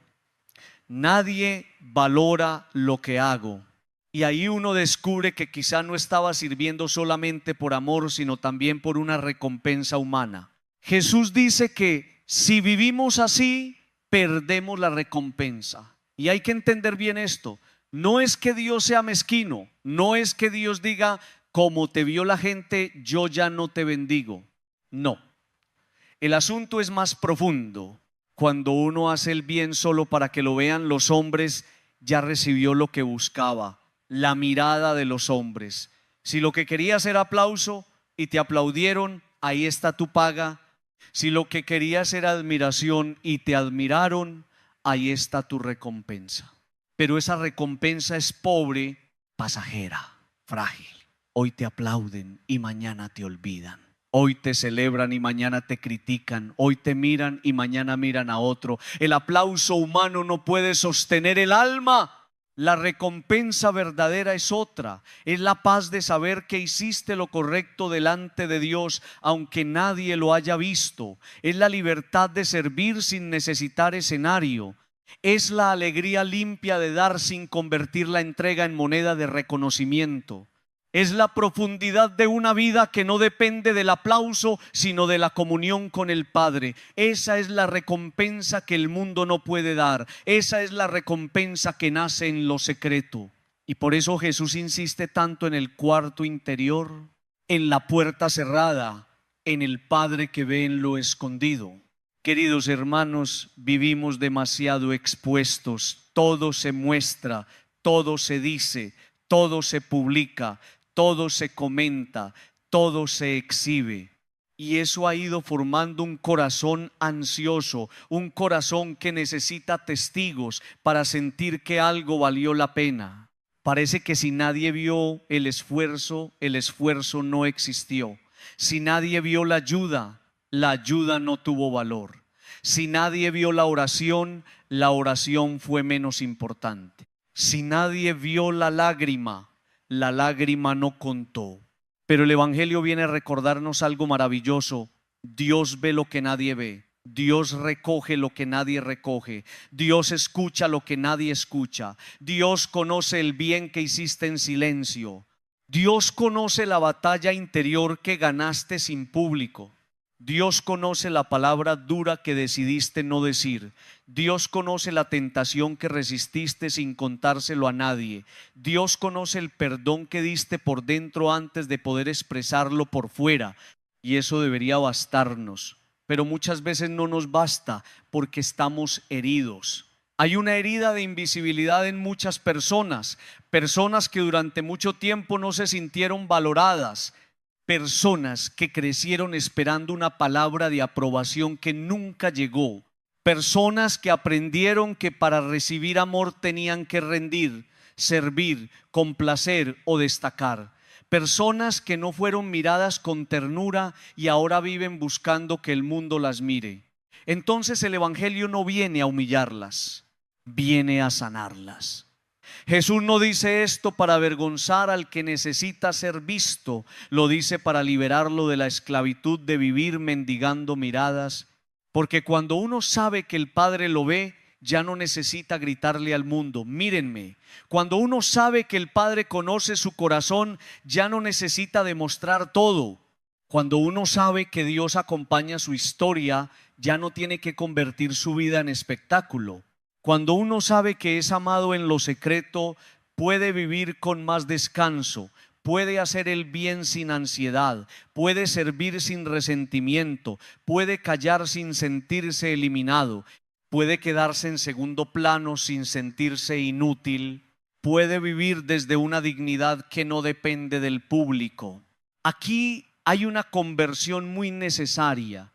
Nadie valora lo que hago. Y ahí uno descubre que quizá no estaba sirviendo solamente por amor, sino también por una recompensa humana. Jesús dice que si vivimos así, perdemos la recompensa. Y hay que entender bien esto. No es que Dios sea mezquino, no es que Dios diga, como te vio la gente, yo ya no te bendigo. No. El asunto es más profundo. Cuando uno hace el bien solo para que lo vean los hombres, ya recibió lo que buscaba, la mirada de los hombres. Si lo que querías era aplauso y te aplaudieron, ahí está tu paga. Si lo que querías era admiración y te admiraron, ahí está tu recompensa. Pero esa recompensa es pobre, pasajera, frágil. Hoy te aplauden y mañana te olvidan. Hoy te celebran y mañana te critican. Hoy te miran y mañana miran a otro. El aplauso humano no puede sostener el alma. La recompensa verdadera es otra. Es la paz de saber que hiciste lo correcto delante de Dios, aunque nadie lo haya visto. Es la libertad de servir sin necesitar escenario. Es la alegría limpia de dar sin convertir la entrega en moneda de reconocimiento. Es la profundidad de una vida que no depende del aplauso, sino de la comunión con el Padre. Esa es la recompensa que el mundo no puede dar. Esa es la recompensa que nace en lo secreto. Y por eso Jesús insiste tanto en el cuarto interior, en la puerta cerrada, en el Padre que ve en lo escondido. Queridos hermanos, vivimos demasiado expuestos. Todo se muestra, todo se dice, todo se publica, todo se comenta, todo se exhibe. Y eso ha ido formando un corazón ansioso, un corazón que necesita testigos para sentir que algo valió la pena. Parece que si nadie vio el esfuerzo no existió. Si nadie vio la ayuda no tuvo valor. Si nadie vio la oración fue menos importante. Si nadie vio la lágrima no contó. Pero el Evangelio viene a recordarnos algo maravilloso. Dios ve lo que nadie ve. Dios recoge lo que nadie recoge. Dios escucha lo que nadie escucha. Dios conoce el bien que hiciste en silencio. Dios conoce la batalla interior que ganaste sin público. Dios conoce la palabra dura que decidiste no decir. Dios conoce la tentación que resististe sin contárselo a nadie. Dios conoce el perdón que diste por dentro antes de poder expresarlo por fuera. Y eso debería bastarnos. Pero muchas veces no nos basta porque estamos heridos. Hay una herida de invisibilidad en muchas personas. Personas que durante mucho tiempo no se sintieron valoradas. Personas que crecieron esperando una palabra de aprobación que nunca llegó. Personas que aprendieron que para recibir amor tenían que rendir, servir, complacer o destacar. Personas que no fueron miradas con ternura y ahora viven buscando que el mundo las mire. Entonces el Evangelio no viene a humillarlas, viene a sanarlas. Jesús no dice esto para avergonzar al que necesita ser visto, lo dice para liberarlo de la esclavitud de vivir mendigando miradas, porque cuando uno sabe que el Padre lo ve, ya no necesita gritarle al mundo, mírenme. Cuando uno sabe que el Padre conoce su corazón, ya no necesita demostrar todo. Cuando uno sabe que Dios acompaña su historia, ya no tiene que convertir su vida en espectáculo. Cuando uno sabe que es amado en lo secreto, puede vivir con más descanso, puede hacer el bien sin ansiedad, puede servir sin resentimiento, puede callar sin sentirse eliminado, puede quedarse en segundo plano sin sentirse inútil, puede vivir desde una dignidad que no depende del público. Aquí hay una conversión muy necesaria.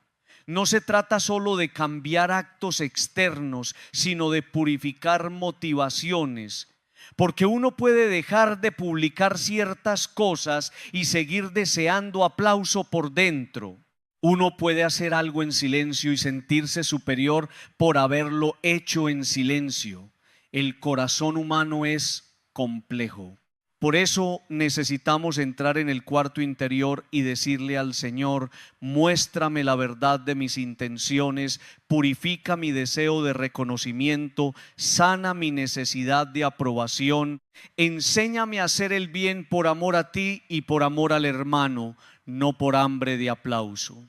No se trata solo de cambiar actos externos, sino de purificar motivaciones. Porque uno puede dejar de publicar ciertas cosas y seguir deseando aplauso por dentro. Uno puede hacer algo en silencio y sentirse superior por haberlo hecho en silencio. El corazón humano es complejo. Por eso necesitamos entrar en el cuarto interior y decirle al Señor: muéstrame la verdad de mis intenciones, purifica mi deseo de reconocimiento, sana mi necesidad de aprobación, enséñame a hacer el bien por amor a ti y por amor al hermano, no por hambre de aplauso.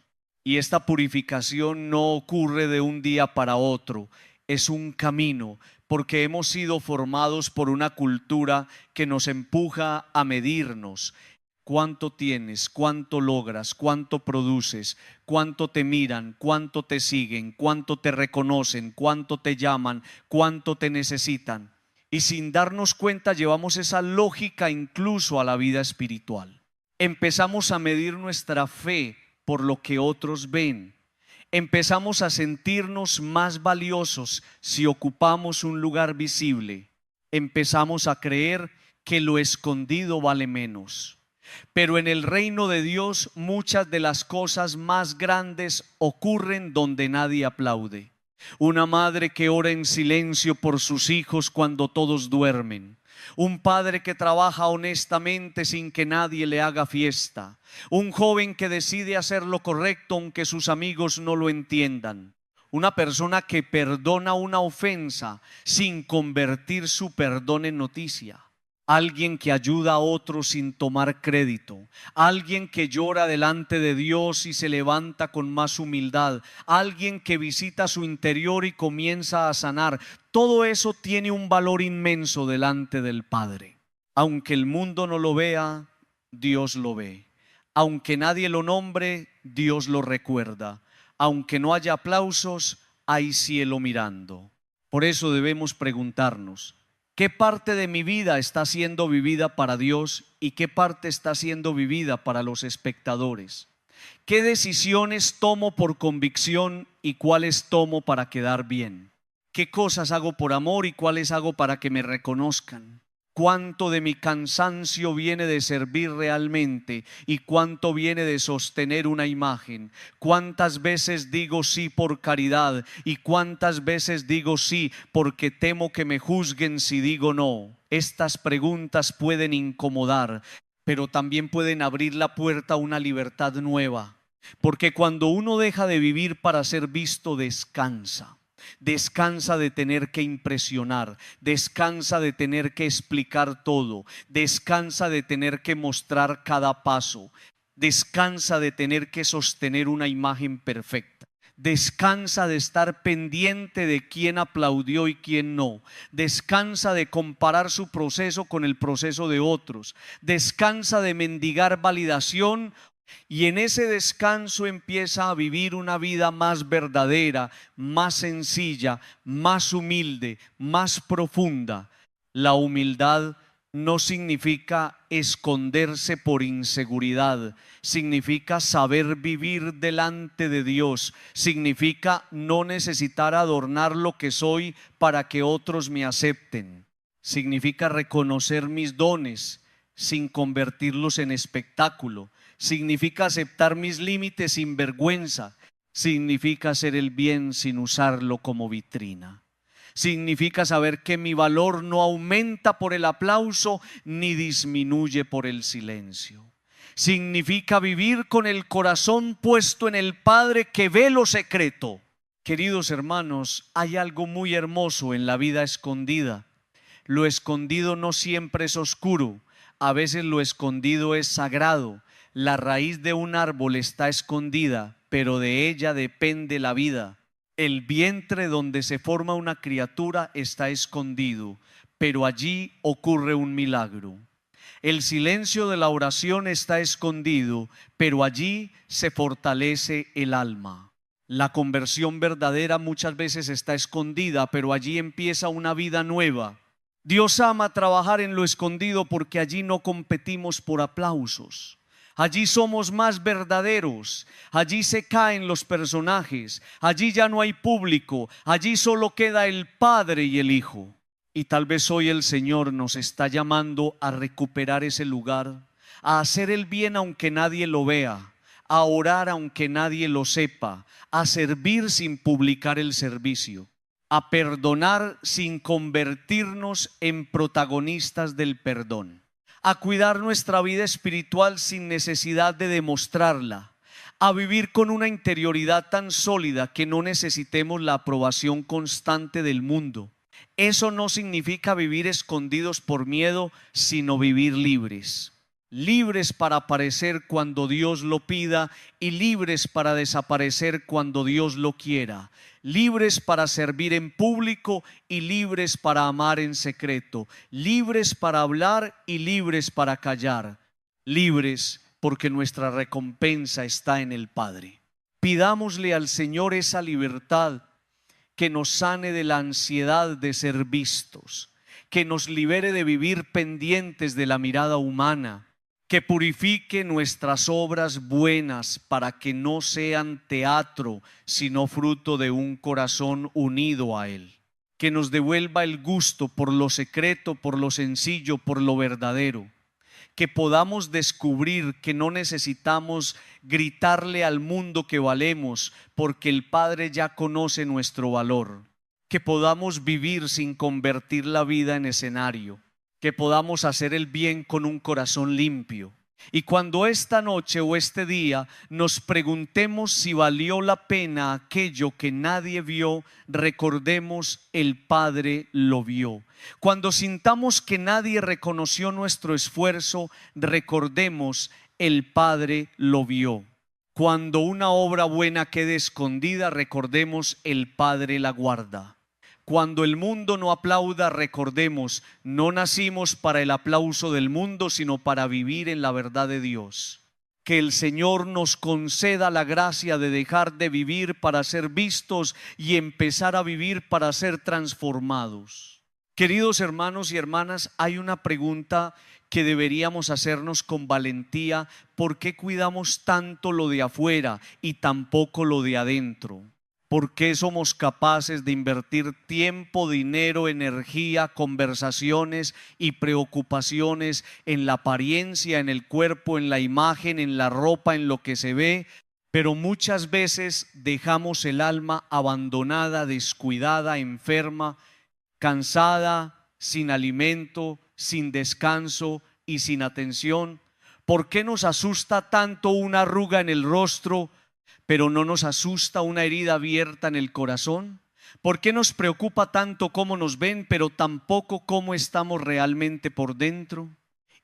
Y esta purificación no ocurre de un día para otro, es un camino, porque hemos sido formados por una cultura que nos empuja a medirnos. ¿Cuánto tienes? ¿Cuánto logras? ¿Cuánto produces? ¿Cuánto te miran? ¿Cuánto te siguen? ¿Cuánto te reconocen? ¿Cuánto te llaman? ¿Cuánto te necesitan? Y sin darnos cuenta llevamos esa lógica incluso a la vida espiritual. Empezamos a medir nuestra fe por lo que otros ven. Empezamos a sentirnos más valiosos si ocupamos un lugar visible. Empezamos a creer que lo escondido vale menos. Pero en el reino de Dios muchas de las cosas más grandes ocurren donde nadie aplaude. Una madre que ora en silencio por sus hijos cuando todos duermen. Un padre que trabaja honestamente sin que nadie le haga fiesta. Un joven que decide hacer lo correcto aunque sus amigos no lo entiendan. Una persona que perdona una ofensa sin convertir su perdón en noticia. Alguien que ayuda a otros sin tomar crédito. Alguien que llora delante de Dios y se levanta con más humildad. Alguien que visita su interior y comienza a sanar. Todo eso tiene un valor inmenso delante del Padre. Aunque el mundo no lo vea, Dios lo ve. Aunque nadie lo nombre, Dios lo recuerda. Aunque no haya aplausos, hay cielo mirando. Por eso debemos preguntarnos: ¿qué parte de mi vida está siendo vivida para Dios y qué parte está siendo vivida para los espectadores? ¿Qué decisiones tomo por convicción y cuáles tomo para quedar bien? ¿Qué cosas hago por amor y cuáles hago para que me reconozcan? ¿Cuánto de mi cansancio viene de servir realmente y cuánto viene de sostener una imagen? ¿Cuántas veces digo sí por caridad y cuántas veces digo sí porque temo que me juzguen si digo no? Estas preguntas pueden incomodar, pero también pueden abrir la puerta a una libertad nueva. Porque cuando uno deja de vivir para ser visto, descansa. descansa de tener que impresionar, descansa de tener que explicar todo, descansa de tener que mostrar cada paso, descansa de tener que sostener una imagen perfecta. Descansa de estar pendiente de quién aplaudió y quién no. Descansa de comparar su proceso con el proceso de otros. Descansa de mendigar validación y en ese descanso empieza a vivir una vida más verdadera, más sencilla, más humilde, más profunda. La humildad no significa esconderse por inseguridad, significa saber vivir delante de Dios, significa no necesitar adornar lo que soy para que otros me acepten, significa reconocer mis dones sin convertirlos en espectáculo, significa aceptar mis límites sin vergüenza, significa hacer el bien sin usarlo como vitrina. Significa saber que mi valor no aumenta por el aplauso ni disminuye por el silencio. Significa vivir con el corazón puesto en el Padre que ve lo secreto. Queridos hermanos, hay algo muy hermoso en la vida escondida. Lo escondido no siempre es oscuro, a veces lo escondido es sagrado. La raíz de un árbol está escondida, pero de ella depende la vida. El vientre donde se forma una criatura está escondido, pero allí ocurre un milagro. El silencio de la oración está escondido, pero allí se fortalece el alma. La conversión verdadera muchas veces está escondida, pero allí empieza una vida nueva. Dios ama trabajar en lo escondido porque allí no competimos por aplausos. Allí somos más verdaderos, allí se caen los personajes, allí ya no hay público, allí solo queda el Padre y el Hijo. Y tal vez hoy el Señor nos está llamando a recuperar ese lugar, a hacer el bien aunque nadie lo vea, a orar aunque nadie lo sepa, a servir sin publicar el servicio, a perdonar sin convertirnos en protagonistas del perdón, a cuidar nuestra vida espiritual sin necesidad de demostrarla, a vivir con una interioridad tan sólida que no necesitemos la aprobación constante del mundo. Eso no significa vivir escondidos por miedo, sino vivir libres. Libres para aparecer cuando Dios lo pida y libres para desaparecer cuando Dios lo quiera. Libres para servir en público y libres para amar en secreto. Libres para hablar y libres para callar. Libres porque nuestra recompensa está en el Padre. Pidámosle al Señor esa libertad que nos sane de la ansiedad de ser vistos, que nos libere de vivir pendientes de la mirada humana, que purifique nuestras obras buenas para que no sean teatro, sino fruto de un corazón unido a Él. Que nos devuelva el gusto por lo secreto, por lo sencillo, por lo verdadero. Que podamos descubrir que no necesitamos gritarle al mundo que valemos, porque el Padre ya conoce nuestro valor. Que podamos vivir sin convertir la vida en escenario. Que podamos hacer el bien con un corazón limpio. Y cuando esta noche o este día nos preguntemos si valió la pena aquello que nadie vio, recordemos: el Padre lo vio. Cuando sintamos que nadie reconoció nuestro esfuerzo, recordemos: el Padre lo vio. Cuando una obra buena quede escondida, recordemos: el Padre la guarda. Cuando el mundo no aplauda, recordemos: no nacimos para el aplauso del mundo, sino para vivir en la verdad de Dios. Que el Señor nos conceda la gracia de dejar de vivir para ser vistos y empezar a vivir para ser transformados. Queridos hermanos y hermanas, hay una pregunta que deberíamos hacernos con valentía: ¿por qué cuidamos tanto lo de afuera y tan poco lo de adentro? ¿Por qué somos capaces de invertir tiempo, dinero, energía, conversaciones y preocupaciones en la apariencia, en el cuerpo, en la imagen, en la ropa, en lo que se ve? Pero muchas veces dejamos el alma abandonada, descuidada, enferma, cansada, sin alimento, sin descanso y sin atención. ¿Por qué nos asusta tanto una arruga en el rostro, pero no nos asusta una herida abierta en el corazón? ¿Por qué nos preocupa tanto cómo nos ven, pero tampoco cómo estamos realmente por dentro?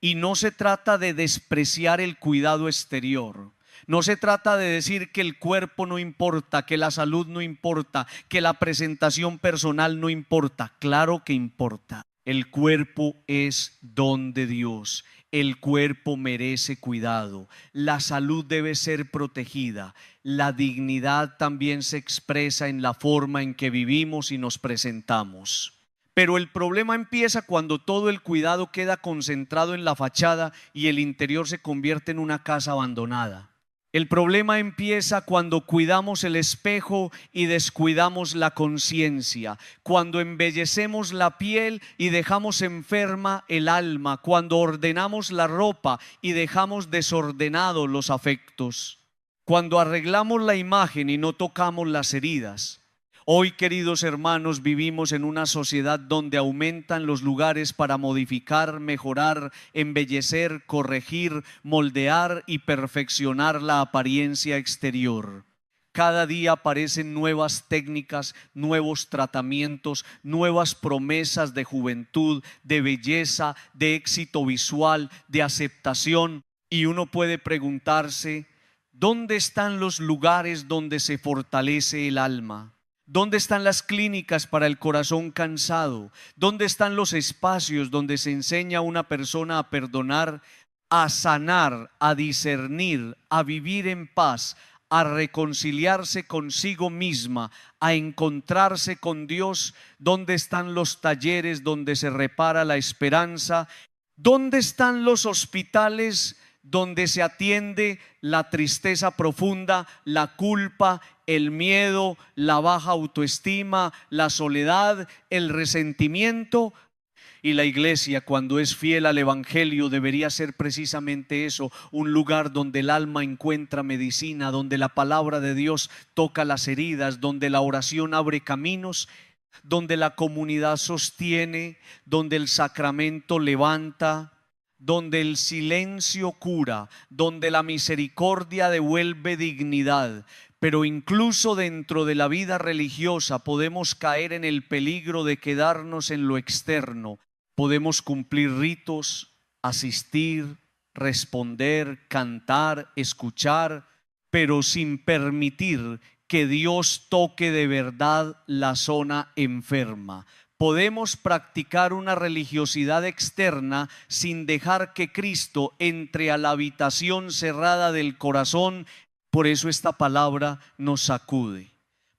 Y no se trata de despreciar el cuidado exterior. No se trata de decir que el cuerpo no importa, que la salud no importa, que la presentación personal no importa. Claro que importa. El cuerpo es don de Dios. El cuerpo merece cuidado. La salud debe ser protegida. La dignidad también se expresa en la forma en que vivimos y nos presentamos. Pero el problema empieza cuando todo el cuidado queda concentrado en la fachada y el interior se convierte en una casa abandonada. El problema empieza cuando cuidamos el espejo y descuidamos la conciencia, cuando embellecemos la piel y dejamos enferma el alma, cuando ordenamos la ropa y dejamos desordenados los afectos, cuando arreglamos la imagen y no tocamos las heridas. Hoy, queridos hermanos, vivimos en una sociedad donde aumentan los lugares para modificar, mejorar, embellecer, corregir, moldear y perfeccionar la apariencia exterior. Cada día aparecen nuevas técnicas, nuevos tratamientos, nuevas promesas de juventud, de belleza, de éxito visual, de aceptación. Y uno puede preguntarse, ¿dónde están los lugares donde se fortalece el alma? ¿Dónde están las clínicas para el corazón cansado? ¿Dónde están los espacios donde se enseña a una persona a perdonar, a sanar, a discernir, a vivir en paz, a reconciliarse consigo misma, a encontrarse con Dios? ¿Dónde están los talleres donde se repara la esperanza? ¿Dónde están los hospitales donde se atiende la tristeza profunda, la culpa, el miedo, la baja autoestima, la soledad, el resentimiento? Y la iglesia, cuando es fiel al evangelio, debería ser precisamente eso, un lugar donde el alma encuentra medicina, donde la palabra de Dios toca las heridas, donde la oración abre caminos, donde la comunidad sostiene, donde el sacramento levanta, donde el silencio cura, donde la misericordia devuelve dignidad. Pero incluso dentro de la vida religiosa podemos caer en el peligro de quedarnos en lo externo. Podemos cumplir ritos, asistir, responder, cantar, escuchar, pero sin permitir que Dios toque de verdad la zona enferma. Podemos practicar una religiosidad externa sin dejar que Cristo entre a la habitación cerrada del corazón. Por eso esta palabra nos sacude,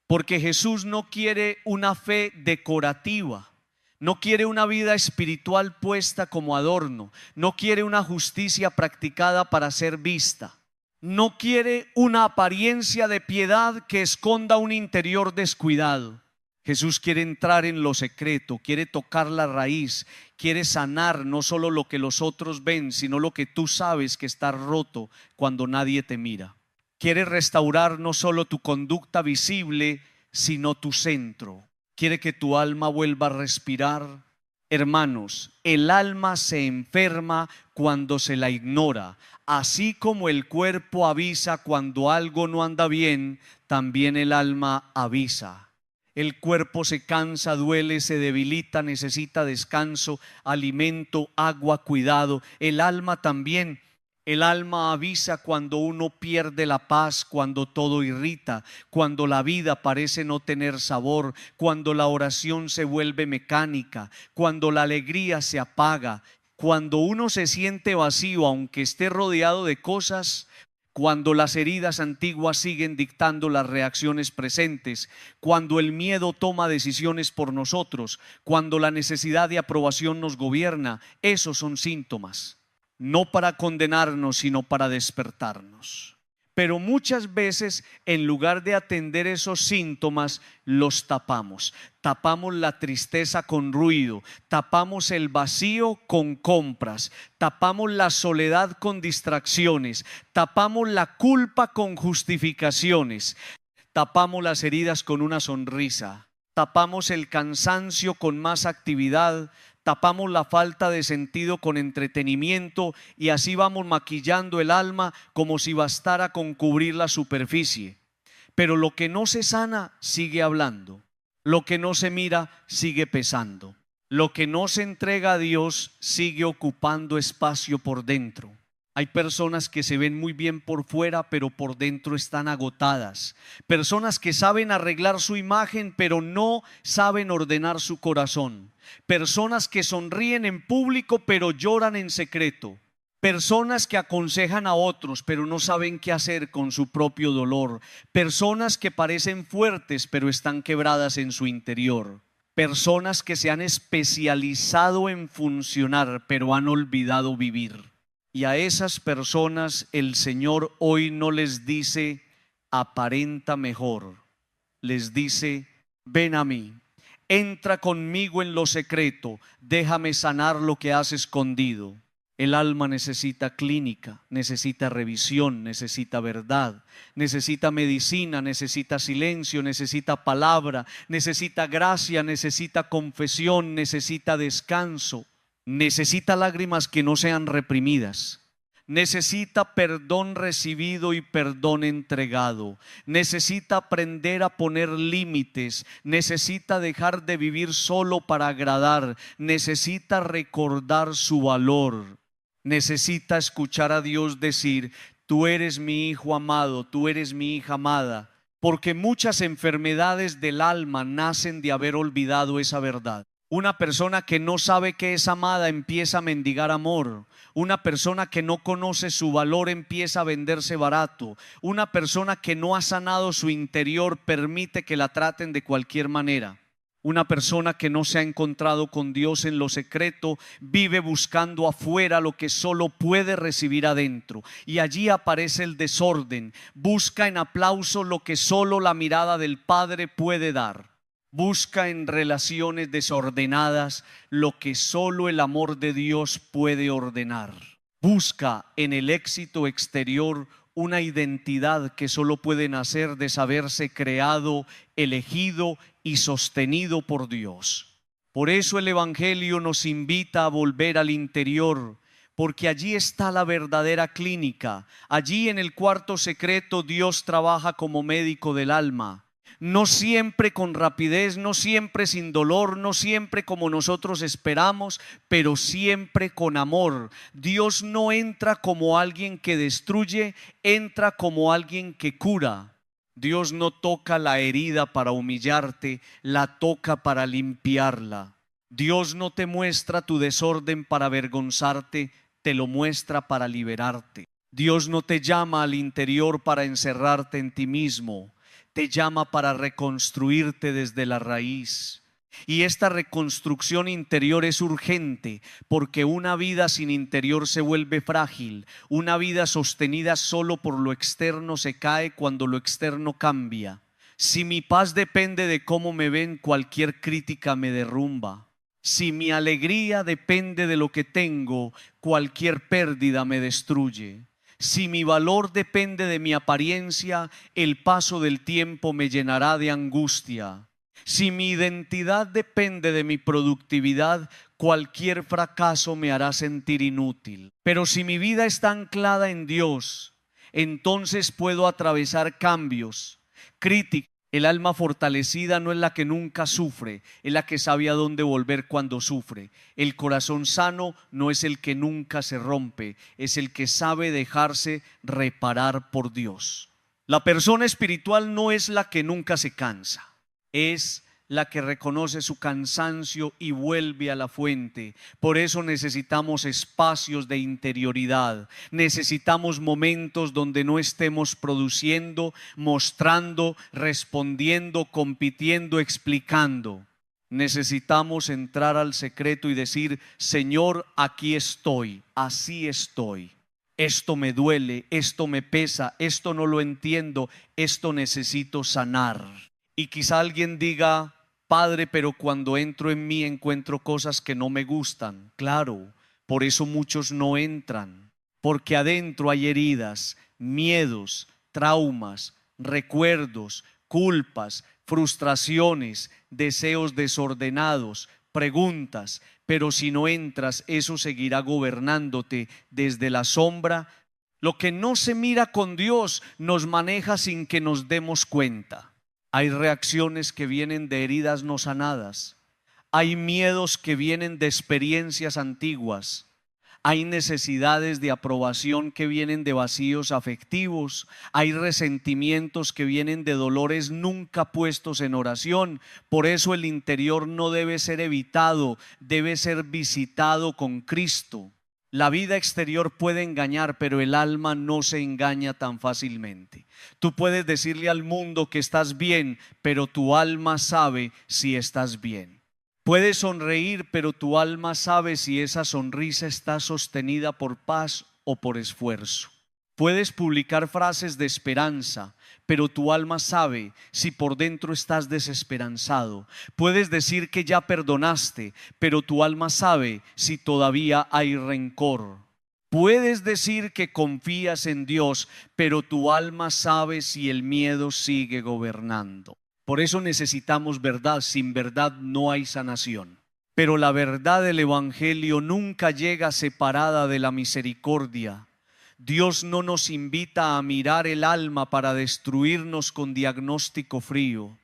porque Jesús no quiere una fe decorativa, no quiere una vida espiritual puesta como adorno, no quiere una justicia practicada para ser vista, no quiere una apariencia de piedad que esconda un interior descuidado. Jesús quiere entrar en lo secreto, quiere tocar la raíz, quiere sanar no solo lo que los otros ven, sino lo que tú sabes que está roto cuando nadie te mira. Quiere restaurar no solo tu conducta visible, sino tu centro. Quiere que tu alma vuelva a respirar. Hermanos, el alma se enferma cuando se la ignora. Así como el cuerpo avisa cuando algo no anda bien, también el alma avisa. El cuerpo se cansa, duele, se debilita, necesita descanso, alimento, agua, cuidado. El alma también. El alma avisa cuando uno pierde la paz, cuando todo irrita, cuando la vida parece no tener sabor, cuando la oración se vuelve mecánica, cuando la alegría se apaga, cuando uno se siente vacío aunque esté rodeado de cosas, cuando las heridas antiguas siguen dictando las reacciones presentes, cuando el miedo toma decisiones por nosotros, cuando la necesidad de aprobación nos gobierna. Esos son síntomas, no para condenarnos, sino para despertarnos. Pero muchas veces, en lugar de atender esos síntomas, los tapamos. Tapamos la tristeza con ruido, tapamos el vacío con compras, tapamos la soledad con distracciones, tapamos la culpa con justificaciones, tapamos las heridas con una sonrisa, tapamos el cansancio con más actividad, tapamos la falta de sentido con entretenimiento, y así vamos maquillando el alma como si bastara con cubrir la superficie. Pero lo que no se sana sigue hablando. Lo que no se mira sigue pesando. Lo que no se entrega a Dios sigue ocupando espacio por dentro. Hay personas que se ven muy bien por fuera, pero por dentro están agotadas. Personas que saben arreglar su imagen, pero no saben ordenar su corazón. Personas que sonríen en público, pero lloran en secreto. Personas que aconsejan a otros, pero no saben qué hacer con su propio dolor. Personas que parecen fuertes, pero están quebradas en su interior. Personas que se han especializado en funcionar, pero han olvidado vivir. Y a esas personas el Señor hoy no les dice aparenta mejor, les dice ven a mí, entra conmigo en lo secreto, déjame sanar lo que has escondido. El alma necesita clínica, necesita revisión, necesita verdad, necesita medicina, necesita silencio, necesita palabra, necesita gracia, necesita confesión, necesita descanso. Necesita lágrimas que no sean reprimidas. Necesita perdón recibido y perdón entregado. Necesita aprender a poner límites. Necesita dejar de vivir solo para agradar. Necesita recordar su valor. Necesita escuchar a Dios decir: tú eres mi hijo amado, tú eres mi hija amada. Porque muchas enfermedades del alma nacen de haber olvidado esa verdad. Una persona que no sabe que es amada empieza a mendigar amor. Una persona que no conoce su valor empieza a venderse barato. Una persona que no ha sanado su interior permite que la traten de cualquier manera. Una persona que no se ha encontrado con Dios en lo secreto vive buscando afuera lo que solo puede recibir adentro. Y allí aparece el desorden. Busca en aplauso lo que solo la mirada del Padre puede dar. Busca en relaciones desordenadas lo que solo el amor de Dios puede ordenar. Busca en el éxito exterior una identidad que solo puede nacer de saberse creado, elegido y sostenido por Dios. Por eso el Evangelio nos invita a volver al interior, porque allí está la verdadera clínica. Allí en el cuarto secreto Dios trabaja como médico del alma. No siempre con rapidez, no siempre sin dolor, no siempre como nosotros esperamos, pero siempre con amor. Dios no entra como alguien que destruye, entra como alguien que cura. Dios no toca la herida para humillarte, la toca para limpiarla. Dios no te muestra tu desorden para avergonzarte, te lo muestra para liberarte. Dios no te llama al interior para encerrarte en ti mismo. Te llama para reconstruirte desde la raíz. Y esta reconstrucción interior es urgente, porque una vida sin interior se vuelve frágil. Una vida sostenida solo por lo externo se cae cuando lo externo cambia. Si mi paz depende de cómo me ven, cualquier crítica me derrumba. Si mi alegría depende de lo que tengo, cualquier pérdida me destruye. Si mi valor depende de mi apariencia, el paso del tiempo me llenará de angustia. Si mi identidad depende de mi productividad, cualquier fracaso me hará sentir inútil. Pero si mi vida está anclada en Dios, entonces puedo atravesar cambios, críticas. El alma fortalecida no es la que nunca sufre, es la que sabe a dónde volver cuando sufre. El corazón sano no es el que nunca se rompe, es el que sabe dejarse reparar por Dios. La persona espiritual no es la que nunca se cansa, es la que reconoce su cansancio y vuelve a la fuente. Por eso necesitamos espacios de interioridad. Necesitamos momentos donde no estemos produciendo, mostrando, respondiendo, compitiendo, explicando. Necesitamos entrar al secreto y decir: Señor, aquí estoy, así estoy. Esto me duele, esto me pesa, esto no lo entiendo, esto necesito sanar. Y quizá alguien diga: Padre, pero cuando entro en mí encuentro cosas que no me gustan. Claro, por eso muchos no entran, porque adentro hay heridas, miedos, traumas, recuerdos, culpas, frustraciones, deseos desordenados, preguntas. Pero si no entras, eso seguirá gobernándote desde la sombra. Lo que no se mira con Dios nos maneja sin que nos demos cuenta. Hay reacciones que vienen de heridas no sanadas. Hay miedos que vienen de experiencias antiguas. Hay necesidades de aprobación que vienen de vacíos afectivos. Hay resentimientos que vienen de dolores nunca puestos en oración. Por eso el interior no debe ser evitado, debe ser visitado con Cristo. La vida exterior puede engañar, pero el alma no se engaña tan fácilmente. Tú puedes decirle al mundo que estás bien, pero tu alma sabe si estás bien. Puedes sonreír, pero tu alma sabe si esa sonrisa está sostenida por paz o por esfuerzo. Puedes publicar frases de esperanza, pero tu alma sabe si por dentro estás desesperanzado. Puedes decir que ya perdonaste, pero tu alma sabe si todavía hay rencor. Puedes decir que confías en Dios, pero tu alma sabe si el miedo sigue gobernando. Por eso necesitamos verdad. Sin verdad no hay sanación. Pero la verdad del Evangelio nunca llega separada de la misericordia. Dios no nos invita a mirar el alma para destruirnos con diagnóstico frío.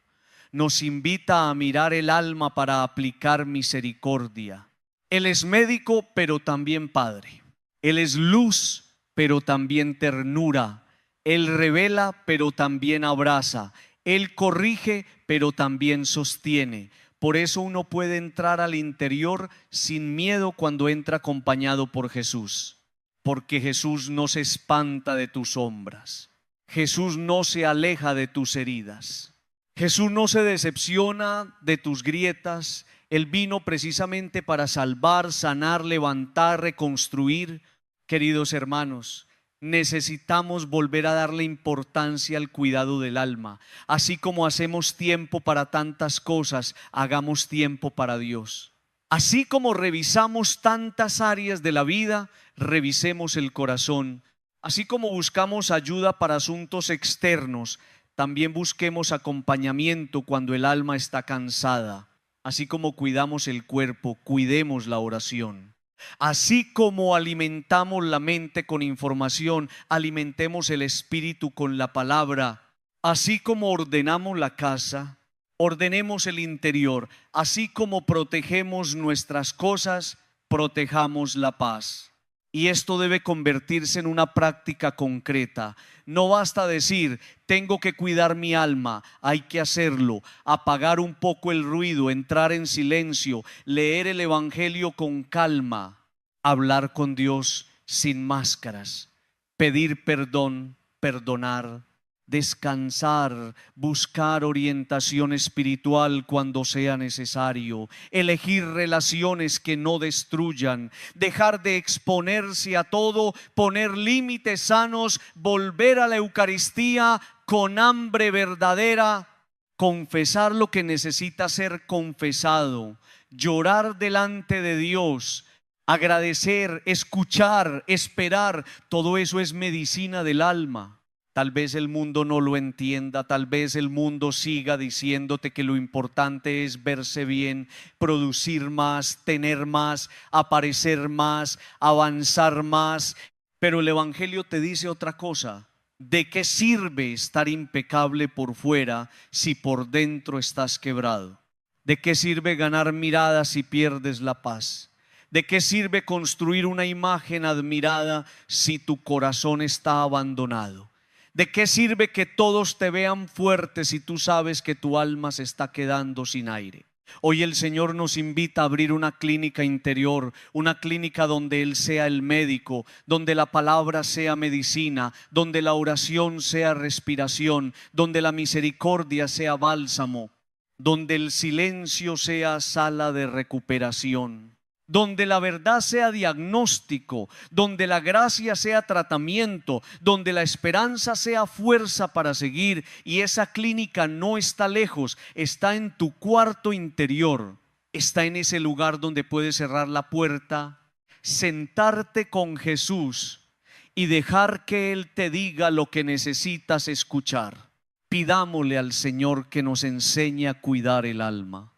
Nos invita a mirar el alma para aplicar misericordia. Él es médico, pero también padre. Él es luz, pero también ternura. Él revela, pero también abraza. Él corrige, pero también sostiene. Por eso uno puede entrar al interior sin miedo cuando entra acompañado por Jesús. Porque Jesús no se espanta de tus sombras. Jesús no se aleja de tus heridas. Jesús no se decepciona de tus grietas. Él vino precisamente para salvar, sanar, levantar, reconstruir. Queridos hermanos, necesitamos volver a darle importancia al cuidado del alma. Así como hacemos tiempo para tantas cosas, hagamos tiempo para Dios. Así como revisamos tantas áreas de la vida, revisemos el corazón. Así como buscamos ayuda para asuntos externos, también busquemos acompañamiento cuando el alma está cansada. Así como cuidamos el cuerpo, cuidemos la oración. Así como alimentamos la mente con información, alimentemos el espíritu con la palabra. Así como ordenamos la casa, ordenemos el interior. Así como protegemos nuestras cosas, protejamos la paz. Y esto debe convertirse en una práctica concreta. No basta decir, tengo que cuidar mi alma, hay que hacerlo. Apagar un poco el ruido, entrar en silencio, leer el Evangelio con calma, hablar con Dios sin máscaras, pedir perdón, perdonar, descansar, buscar orientación espiritual cuando sea necesario, elegir relaciones que no destruyan, dejar de exponerse a todo, poner límites sanos, volver a la Eucaristía con hambre verdadera, confesar lo que necesita ser confesado, llorar delante de Dios, agradecer, escuchar, esperar. Todo eso es medicina del alma. Tal vez el mundo no lo entienda, tal vez el mundo siga diciéndote que lo importante es verse bien, producir más, tener más, aparecer más, avanzar más. Pero el Evangelio te dice otra cosa. ¿De qué sirve estar impecable por fuera si por dentro estás quebrado? ¿De qué sirve ganar miradas si pierdes la paz? ¿De qué sirve construir una imagen admirada si tu corazón está abandonado? ¿De qué sirve que todos te vean fuerte si tú sabes que tu alma se está quedando sin aire? Hoy el Señor nos invita a abrir una clínica interior, una clínica donde Él sea el médico, donde la palabra sea medicina, donde la oración sea respiración, donde la misericordia sea bálsamo, donde el silencio sea sala de recuperación, donde la verdad sea diagnóstico, donde la gracia sea tratamiento, donde la esperanza sea fuerza para seguir. Y esa clínica no está lejos, está en tu cuarto interior, está en ese lugar donde puedes cerrar la puerta, sentarte con Jesús y dejar que Él te diga lo que necesitas escuchar. Pidámosle al Señor que nos enseñe a cuidar el alma.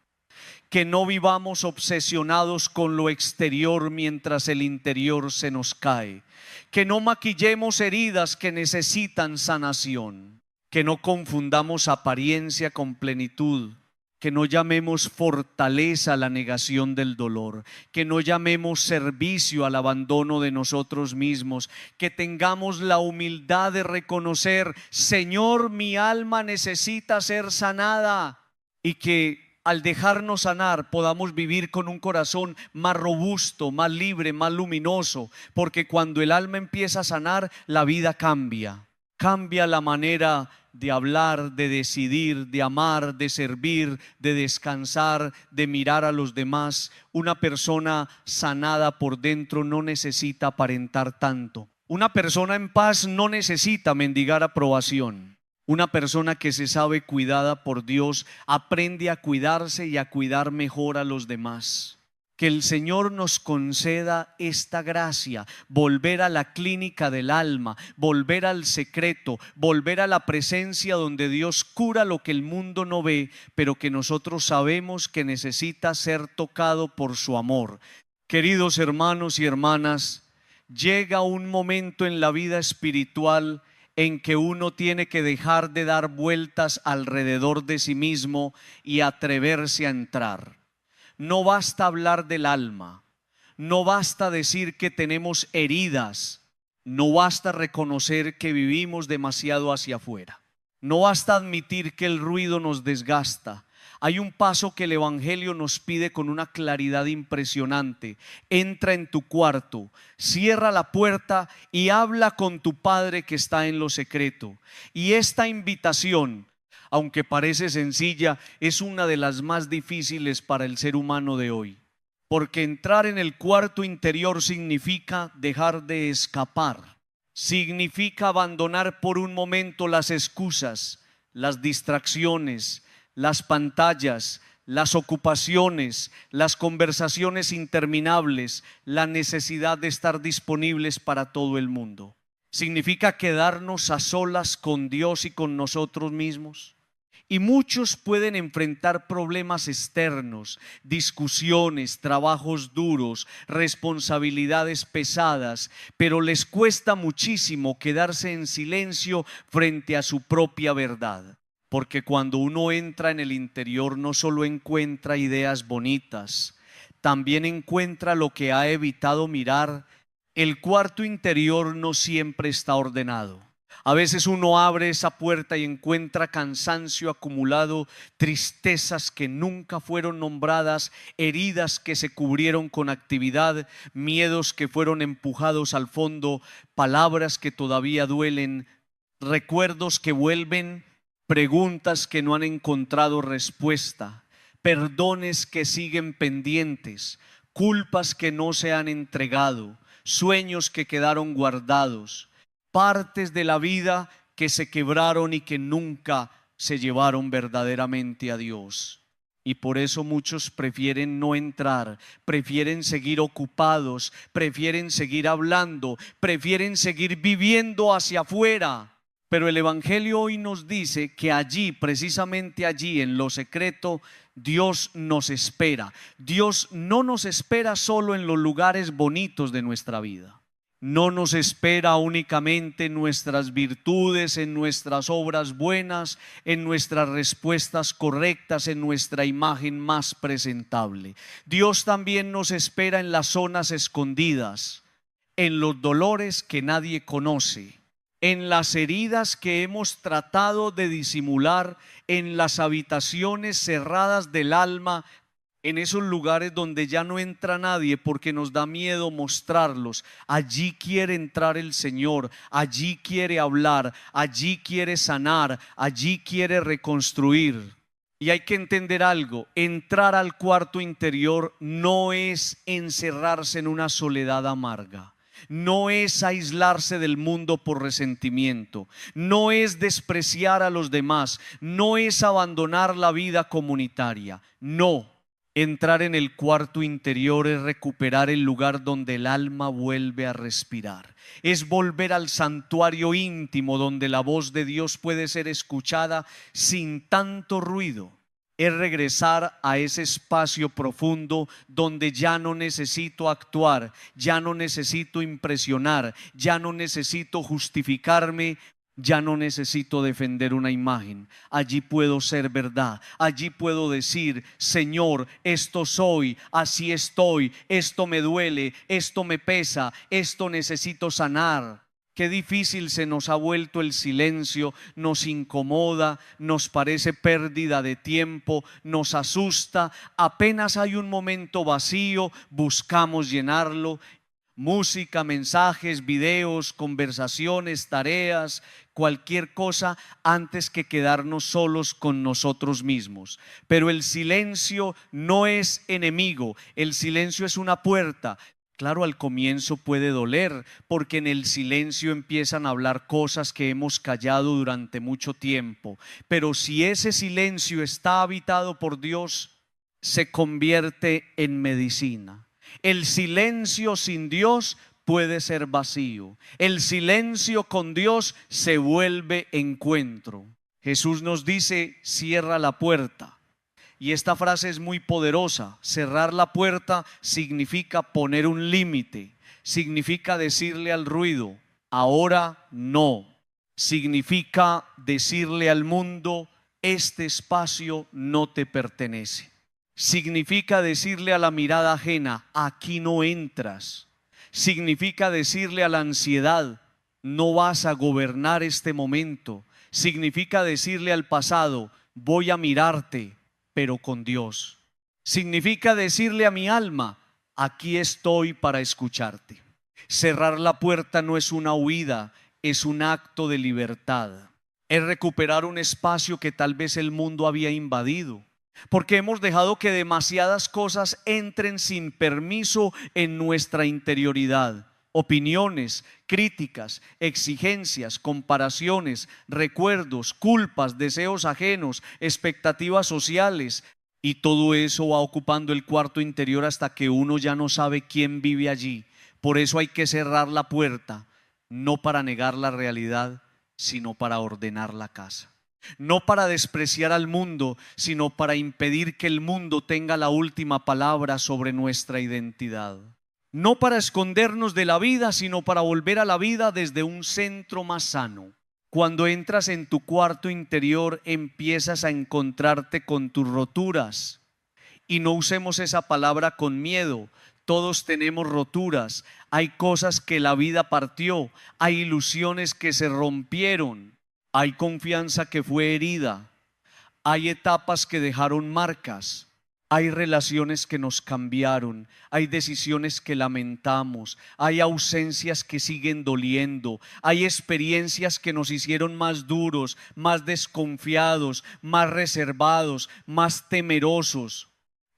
Que no vivamos obsesionados con lo exterior mientras el interior se nos cae. Que no maquillemos heridas que necesitan sanación. que no confundamos apariencia con plenitud, que no llamemos fortaleza a la negación del dolor, que no llamemos servicio al abandono de nosotros mismos, que tengamos la humildad de reconocer: Señor, mi alma necesita ser sanada, y que al dejarnos sanar podamos vivir con un corazón más robusto, más libre, más luminoso, porque cuando el alma empieza a sanar, la vida cambia. Cambia la manera de hablar, de decidir, de amar, de servir, de descansar, de mirar a los demás. Una persona sanada por dentro no necesita aparentar tanto. Una persona en paz no necesita mendigar aprobación. Una persona que se sabe cuidada por Dios aprende a cuidarse y a cuidar mejor a los demás. Que el Señor nos conceda esta gracia: volver a la clínica del alma, volver al secreto, volver a la presencia donde Dios cura lo que el mundo no ve, pero que nosotros sabemos que necesita ser tocado por su amor. Queridos hermanos y hermanas, llega un momento en la vida espiritual en que uno tiene que dejar de dar vueltas alrededor de sí mismo y atreverse a entrar. No basta hablar del alma, no basta decir que tenemos heridas, no basta reconocer que vivimos demasiado hacia afuera, no basta admitir que el ruido nos desgasta. Hay un paso que el Evangelio nos pide con una claridad impresionante: entra en tu cuarto, cierra la puerta y habla con tu Padre que está en lo secreto. Y esta invitación, aunque parece sencilla, es una de las más difíciles para el ser humano de hoy, porque entrar en el cuarto interior significa dejar de escapar, significa abandonar por un momento las excusas, las distracciones, las pantallas, las ocupaciones, las conversaciones interminables, la necesidad de estar disponibles para todo el mundo. Significa quedarnos a solas con Dios y con nosotros mismos. Y muchos pueden enfrentar problemas externos, discusiones, trabajos duros, responsabilidades pesadas, pero les cuesta muchísimo quedarse en silencio frente a su propia verdad. Porque cuando uno entra en el interior no solo encuentra ideas bonitas, también encuentra lo que ha evitado mirar. El cuarto interior no siempre está ordenado. A veces uno abre esa puerta y encuentra cansancio acumulado, tristezas que nunca fueron nombradas, heridas que se cubrieron con actividad, miedos que fueron empujados al fondo, palabras que todavía duelen, recuerdos que vuelven, preguntas que no han encontrado respuesta, perdones que siguen pendientes, culpas que no se han entregado, sueños que quedaron guardados, partes de la vida que se quebraron y que nunca se llevaron verdaderamente a Dios. Y por eso muchos prefieren no entrar, prefieren seguir ocupados, prefieren seguir hablando, prefieren seguir viviendo hacia afuera. Pero el Evangelio hoy nos dice que allí, precisamente allí, en lo secreto, Dios nos espera. Dios no nos espera solo en los lugares bonitos de nuestra vida. No nos espera únicamente en nuestras virtudes, en nuestras obras buenas, en nuestras respuestas correctas, en nuestra imagen más presentable. Dios también nos espera en las zonas escondidas, en los dolores que nadie conoce, en las heridas que hemos tratado de disimular, en las habitaciones cerradas del alma, en esos lugares donde ya no entra nadie porque nos da miedo mostrarlos. Allí quiere entrar el Señor, allí quiere hablar, allí quiere sanar, allí quiere reconstruir. Y hay que entender algo: entrar al cuarto interior no es encerrarse en una soledad amarga. No es aislarse del mundo por resentimiento, no es despreciar a los demás, no es abandonar la vida comunitaria. No, entrar en el cuarto interior es recuperar el lugar donde el alma vuelve a respirar. Es volver al santuario íntimo donde la voz de Dios puede ser escuchada sin tanto ruido. Es regresar a ese espacio profundo donde ya no necesito actuar, ya no necesito impresionar, ya no necesito justificarme, Ya no necesito defender una imagen. Allí puedo ser verdad. Allí puedo decir: Señor, esto soy, así estoy, esto me duele, esto me pesa, esto necesito sanar. Qué difícil se nos ha vuelto el silencio, nos incomoda, nos parece pérdida de tiempo, nos asusta. Apenas hay un momento vacío, buscamos llenarlo. Música, mensajes, videos, conversaciones, tareas, cualquier cosa antes que quedarnos solos con nosotros mismos. Pero el silencio no es enemigo, el silencio es una puerta. Claro, al comienzo puede doler, porque en el silencio empiezan a hablar cosas que hemos callado durante mucho tiempo. Pero si ese silencio está habitado por Dios, se convierte en medicina. El silencio sin Dios puede ser vacío. El silencio con Dios se vuelve encuentro. Jesús nos dice: cierra la puerta. Y esta frase es muy poderosa. Cerrar la puerta significa poner un límite. Significa decirle al ruido: ahora no. Significa decirle al mundo: este espacio no te pertenece. Significa decirle a la mirada ajena: aquí no entras. Significa decirle a la ansiedad: no vas a gobernar este momento. Significa decirle al pasado: voy a mirarte, pero con Dios. Significa decirle a mi alma: aquí estoy para escucharte. Cerrar la puerta no es una huida, es un acto de libertad. Es recuperar un espacio que tal vez el mundo había invadido, porque hemos dejado que demasiadas cosas entren sin permiso en nuestra interioridad. Opiniones, críticas, exigencias, comparaciones, recuerdos, culpas, deseos ajenos, expectativas sociales. Y todo eso va ocupando el cuarto interior hasta que uno ya no sabe quién vive allí. Por eso hay que cerrar la puerta, no para negar la realidad, sino para ordenar la casa. No para despreciar al mundo, sino para impedir que el mundo tenga la última palabra sobre nuestra identidad. No para escondernos de la vida, sino para volver a la vida desde un centro más sano. Cuando entras en tu cuarto interior, empiezas a encontrarte con tus roturas. Y no usemos esa palabra con miedo. Todos tenemos roturas. Hay cosas que la vida partió. Hay ilusiones que se rompieron. Hay confianza que fue herida. Hay etapas que dejaron marcas. Hay relaciones que nos cambiaron. Hay decisiones que lamentamos. Hay ausencias que siguen doliendo. Hay experiencias que nos hicieron más duros, más desconfiados, más reservados, más temerosos.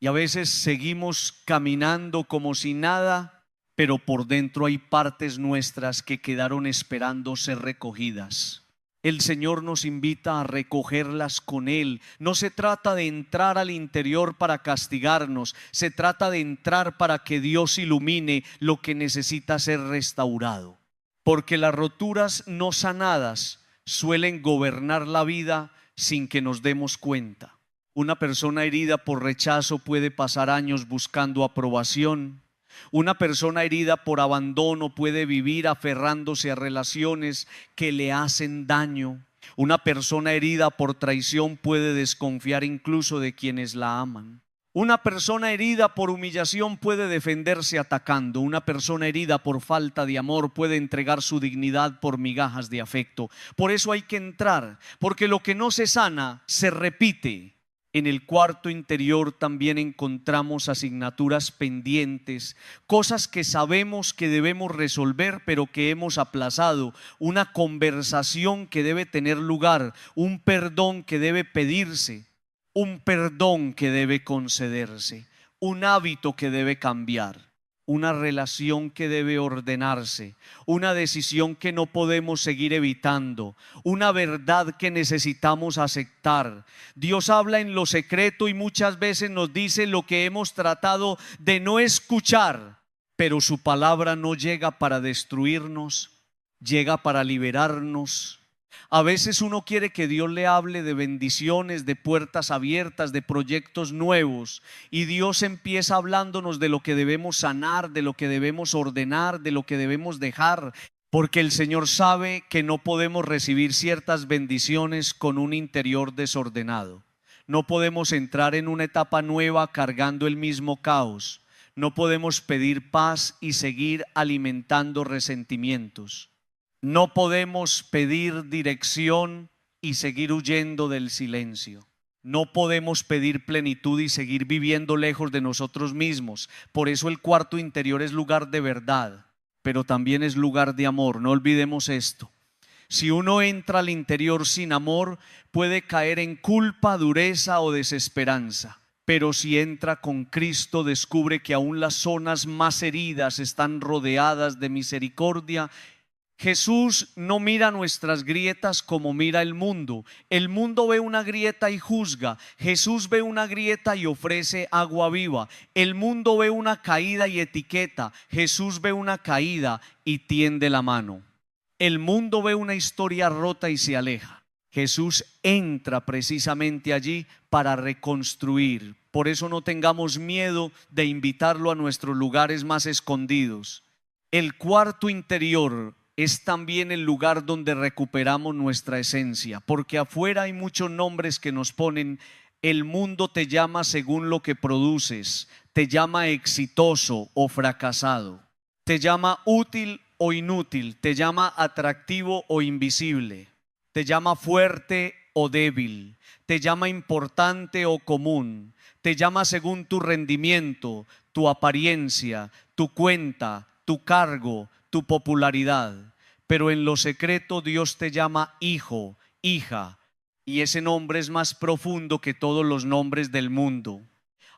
Y a veces seguimos caminando como si nada, pero por dentro hay partes nuestras que quedaron esperando ser recogidas. El Señor nos invita a recogerlas con Él. No se trata de entrar al interior para castigarnos, se trata de entrar para que Dios ilumine lo que necesita ser restaurado. Porque las roturas no sanadas suelen gobernar la vida sin que nos demos cuenta. Una persona herida por rechazo puede pasar años buscando aprobación. Una persona herida por abandono puede vivir aferrándose a relaciones que le hacen daño. Una persona herida por traición puede desconfiar incluso de quienes la aman. Una persona herida por humillación puede defenderse atacando. Una persona herida por falta de amor puede entregar su dignidad por migajas de afecto. Por eso hay que entrar, porque lo que no se sana se repite. En el cuarto interior también encontramos asignaturas pendientes, cosas que sabemos que debemos resolver pero que hemos aplazado, una conversación que debe tener lugar, un perdón que debe pedirse, un perdón que debe concederse, un hábito que debe cambiar, una relación que debe ordenarse, una decisión que no podemos seguir evitando, una verdad que necesitamos aceptar. Dios habla en lo secreto y muchas veces nos dice lo que hemos tratado de no escuchar, pero su palabra no llega para destruirnos, llega para liberarnos. A veces uno quiere que Dios le hable de bendiciones, de puertas abiertas, de proyectos nuevos, y Dios empieza hablándonos de lo que debemos sanar, de lo que debemos ordenar, de lo que debemos dejar. porque el Señor sabe que no podemos recibir ciertas bendiciones con un interior desordenado. No podemos entrar en una etapa nueva cargando el mismo caos. No podemos pedir paz y seguir alimentando resentimientos. No podemos pedir dirección y seguir huyendo del silencio. No podemos pedir plenitud y seguir viviendo lejos de nosotros mismos. Por eso el cuarto interior es lugar de verdad, pero también es lugar de amor. No olvidemos esto. Si uno entra al interior sin amor, puede caer en culpa, dureza o desesperanza. Pero si entra con Cristo, descubre que aún las zonas más heridas están rodeadas de misericordia. Jesús no mira nuestras grietas como mira el mundo. El mundo ve una grieta y juzga. Jesús ve una grieta y ofrece agua viva. El mundo ve una caída y etiqueta. Jesús ve una caída y tiende la mano. El mundo ve una historia rota y se aleja. Jesús entra precisamente allí para reconstruir. Por eso no tengamos miedo de invitarlo a nuestros lugares más escondidos. El cuarto interior es también el lugar donde recuperamos nuestra esencia, porque afuera hay muchos nombres que nos ponen. El mundo te llama según lo que produces, te llama exitoso o fracasado, te llama útil o inútil, te llama atractivo o invisible, te llama fuerte o débil, te llama importante o común, te llama según tu rendimiento, tu apariencia, tu cuenta, tu cargo, tu popularidad. Pero en lo secreto Dios te llama hijo, hija, y ese nombre es más profundo que todos los nombres del mundo.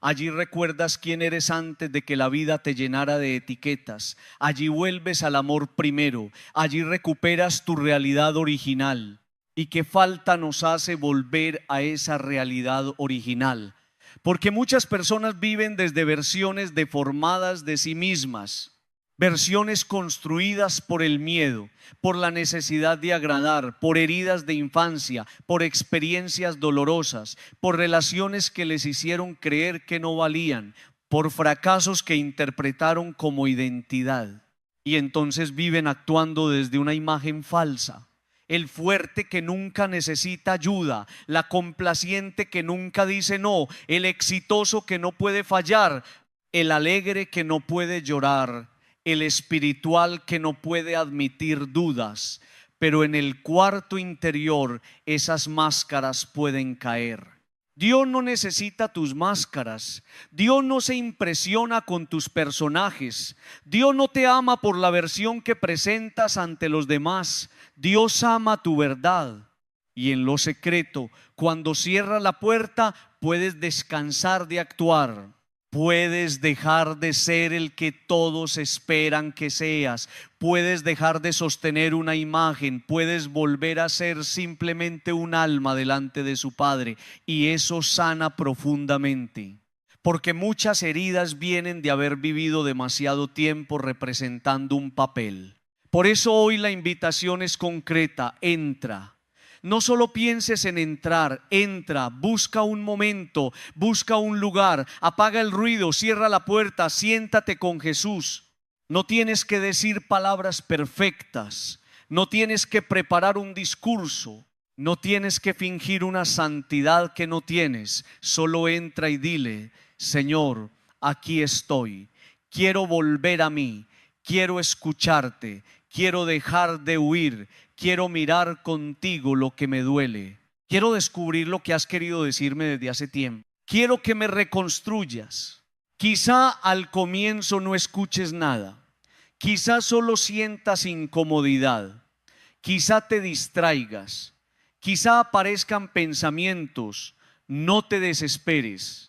Allí recuerdas quién eres antes de que la vida te llenara de etiquetas. Allí vuelves al amor primero. Allí recuperas tu realidad original. ¿Y qué falta nos hace volver a esa realidad original? Porque muchas personas viven desde versiones deformadas de sí mismas, versiones construidas por el miedo, por la necesidad de agradar, por heridas de infancia, por experiencias dolorosas, por relaciones que les hicieron creer que no valían, por fracasos que interpretaron como identidad. Y entonces viven actuando desde una imagen falsa. El fuerte que nunca necesita ayuda, la complaciente que nunca dice no, el exitoso que no puede fallar, el alegre que no puede llorar, el espiritual que no puede admitir dudas. Pero en el cuarto interior esas máscaras pueden caer. Dios no necesita tus máscaras. Dios no se impresiona con tus personajes. Dios no te ama por la versión que presentas ante los demás. Dios ama tu verdad. Y en lo secreto, cuando cierra la puerta, puedes descansar de actuar. Puedes dejar de ser el que todos esperan que seas. Puedes dejar de sostener una imagen. Puedes volver a ser simplemente un alma delante de su Padre. Y eso sana profundamente. Porque muchas heridas vienen de haber vivido demasiado tiempo representando un papel. Por eso hoy la invitación es concreta. Entra. No solo pienses en entrar, entra, busca un momento, busca un lugar, apaga el ruido, cierra la puerta, siéntate con Jesús. No tienes que decir palabras perfectas, no tienes que preparar un discurso, no tienes que fingir una santidad que no tienes. Solo entra y dile: Señor, aquí estoy, quiero volver a mí, quiero escucharte, quiero dejar de huir. Quiero mirar contigo lo que me duele. Quiero descubrir lo que has querido decirme desde hace tiempo. Quiero que me reconstruyas. Quizá al comienzo no escuches nada. Quizá solo sientas incomodidad. Quizá te distraigas. Quizá aparezcan pensamientos. No te desesperes.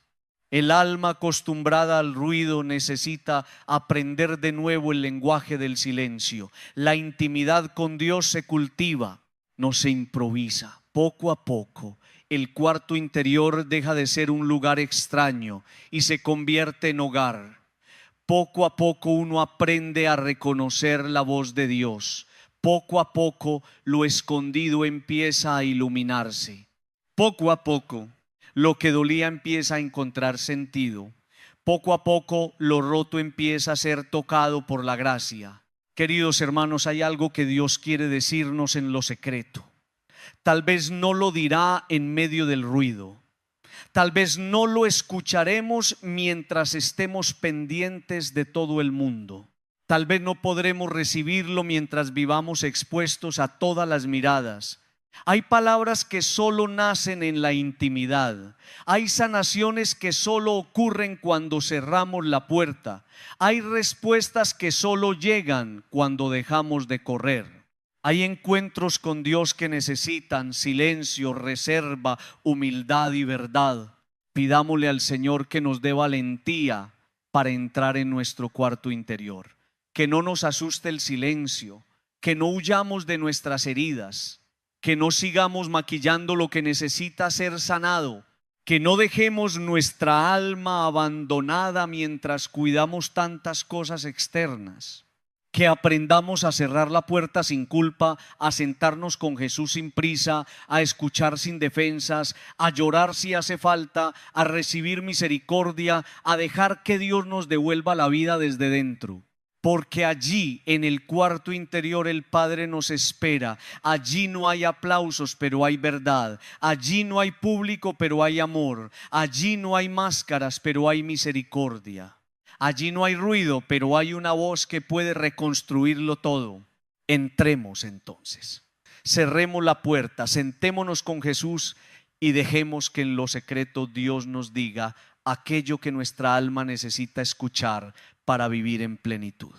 El alma acostumbrada al ruido necesita aprender de nuevo el lenguaje del silencio. La intimidad con Dios se cultiva, no se improvisa. Poco a poco, el cuarto interior deja de ser un lugar extraño y se convierte en hogar. Poco a poco uno aprende a reconocer la voz de Dios. Poco a poco lo escondido empieza a iluminarse. Poco a poco lo que dolía empieza a encontrar sentido. Poco a poco lo roto empieza a ser tocado por la gracia. Queridos hermanos, hay algo que Dios quiere decirnos en lo secreto. Tal vez no lo dirá en medio del ruido. Tal vez no lo escucharemos mientras estemos pendientes de todo el mundo. Tal vez no podremos recibirlo mientras vivamos expuestos a todas las miradas. Hay palabras que solo nacen en la intimidad. Hay sanaciones que solo ocurren cuando cerramos la puerta. Hay respuestas que solo llegan cuando dejamos de correr. Hay encuentros con Dios que necesitan silencio, reserva, humildad y verdad. Pidámosle al Señor que nos dé valentía para entrar en nuestro cuarto interior. Que no nos asuste el silencio, que no huyamos de nuestras heridas, que no sigamos maquillando lo que necesita ser sanado, que no dejemos nuestra alma abandonada mientras cuidamos tantas cosas externas. Que aprendamos a cerrar la puerta sin culpa, a sentarnos con Jesús sin prisa, a escuchar sin defensas, a llorar si hace falta, a recibir misericordia, a dejar que Dios nos devuelva la vida desde dentro. Porque allí en el cuarto interior el Padre nos espera. Allí no hay aplausos, pero hay verdad. Allí no hay público, pero hay amor. Allí no hay máscaras, pero hay misericordia. Allí no hay ruido, pero hay una voz que puede reconstruirlo todo. Entremos entonces, cerremos la puerta, sentémonos con Jesús y dejemos que en lo secreto Dios nos diga aquello que nuestra alma necesita escuchar para vivir en plenitud.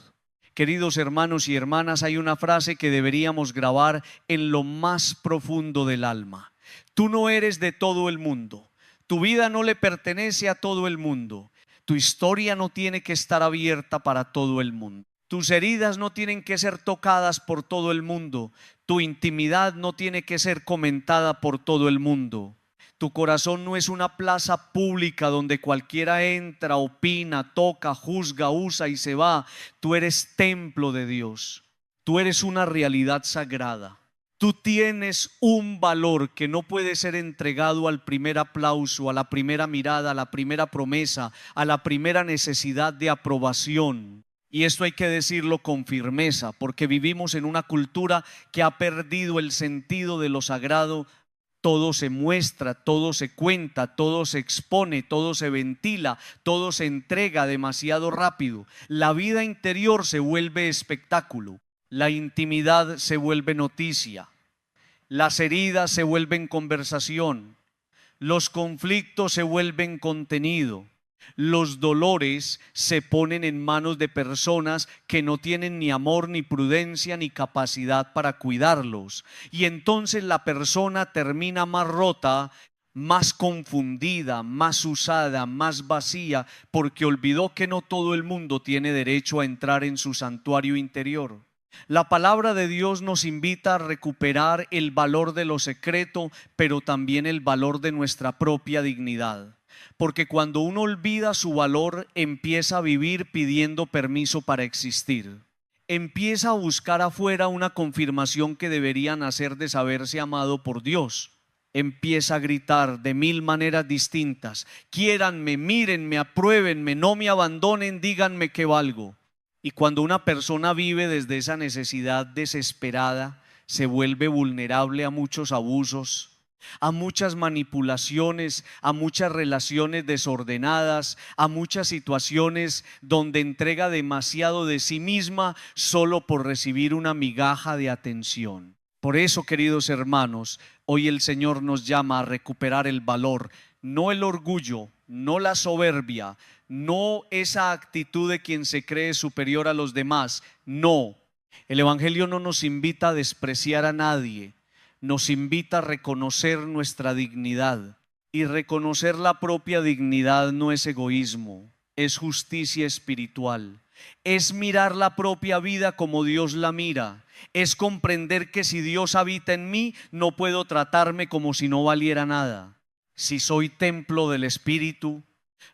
Queridos hermanos y hermanas, hay una frase que deberíamos grabar en lo más profundo del alma. Tú no eres de todo el mundo. Tu vida no le pertenece a todo el mundo. Tu historia no tiene que estar abierta para todo el mundo. Tus heridas no tienen que ser tocadas por todo el mundo. Tu intimidad no tiene que ser comentada por todo el mundo. Tu corazón no es una plaza pública donde cualquiera entra, opina, toca, juzga, usa y se va. Tú eres templo de Dios. Tú eres una realidad sagrada. Tú tienes un valor que no puede ser entregado al primer aplauso, a la primera mirada, a la primera promesa, a la primera necesidad de aprobación. Y esto hay que decirlo con firmeza, porque vivimos en una cultura que ha perdido el sentido de lo sagrado. Todo se muestra, todo se cuenta, todo se expone, todo se ventila, todo se entrega demasiado rápido. La vida interior se vuelve espectáculo. La intimidad se vuelve noticia, las heridas se vuelven conversación, los conflictos se vuelven contenido, los dolores se ponen en manos de personas que no tienen ni amor, ni prudencia, ni capacidad para cuidarlos. Y entonces la persona termina más rota, más confundida, más usada, más vacía, porque olvidó que no todo el mundo tiene derecho a entrar en su santuario interior. La palabra de Dios nos invita a recuperar el valor de lo secreto, pero también el valor de nuestra propia dignidad. Porque cuando uno olvida su valor, empieza a vivir pidiendo permiso para existir. Empieza a buscar afuera una confirmación que debería nacer de saberse amado por Dios. Empieza a gritar de mil maneras distintas: quiéranme, mírenme, apruébenme, no me abandonen, díganme que valgo. Y cuando una persona vive desde esa necesidad desesperada, se vuelve vulnerable a muchos abusos, a muchas manipulaciones, a muchas relaciones desordenadas, a muchas situaciones donde entrega demasiado de sí misma solo por recibir una migaja de atención. Por eso, queridos hermanos, hoy el Señor nos llama a recuperar el valor, no el orgullo, no la soberbia, no esa actitud de quien se cree superior a los demás. No, el Evangelio no nos invita a despreciar a nadie, nos invita a reconocer nuestra dignidad. Y reconocer la propia dignidad no es egoísmo, es justicia espiritual. Es mirar la propia vida como Dios la mira. Es comprender que si Dios habita en mí, no puedo tratarme como si no valiera nada. Si soy templo del Espíritu,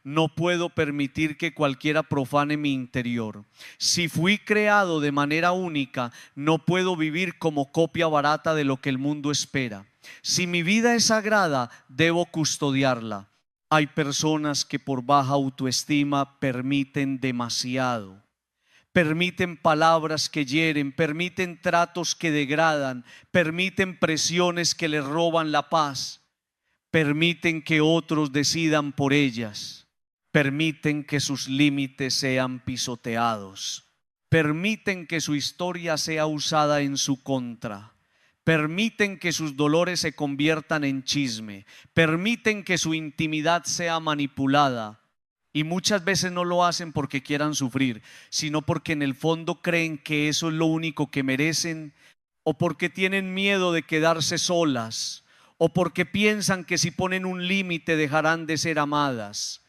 no puedo permitir que cualquiera profane mi interior. Si fui creado de manera única, no puedo vivir como copia barata de lo que el mundo espera. Si mi vida es sagrada, debo custodiarla. Hay personas que por baja autoestima permiten demasiado. permiten palabras que hieren, permiten tratos que degradan, permiten presiones que les roban la paz, permiten que otros decidan por ellas, permiten que sus límites sean pisoteados, permiten que su historia sea usada en su contra, permiten que sus dolores se conviertan en chisme, permiten que su intimidad sea manipulada. Y muchas veces no lo hacen porque quieran sufrir, sino porque en el fondo creen que eso es lo único que merecen, o porque tienen miedo de quedarse solas, o porque piensan que si ponen un límite dejarán de ser amadas.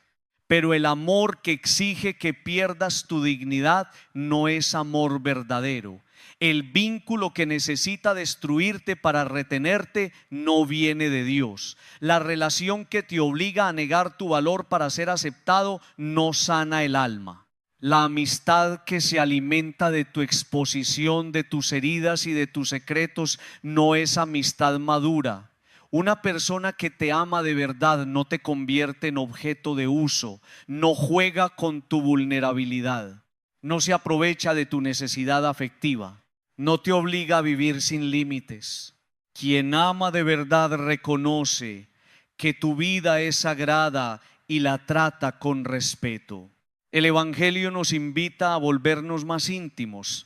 Pero el amor que exige que pierdas tu dignidad no es amor verdadero. El vínculo que necesita destruirte para retenerte no viene de Dios. La relación que te obliga a negar tu valor para ser aceptado no sana el alma. La amistad que se alimenta de tu exposición, de tus heridas y de tus secretos no es amistad madura. Una persona que te ama de verdad no te convierte en objeto de uso, no juega con tu vulnerabilidad, no se aprovecha de tu necesidad afectiva, no te obliga a vivir sin límites. Quien ama de verdad reconoce que tu vida es sagrada y la trata con respeto. El Evangelio nos invita a volvernos más íntimos,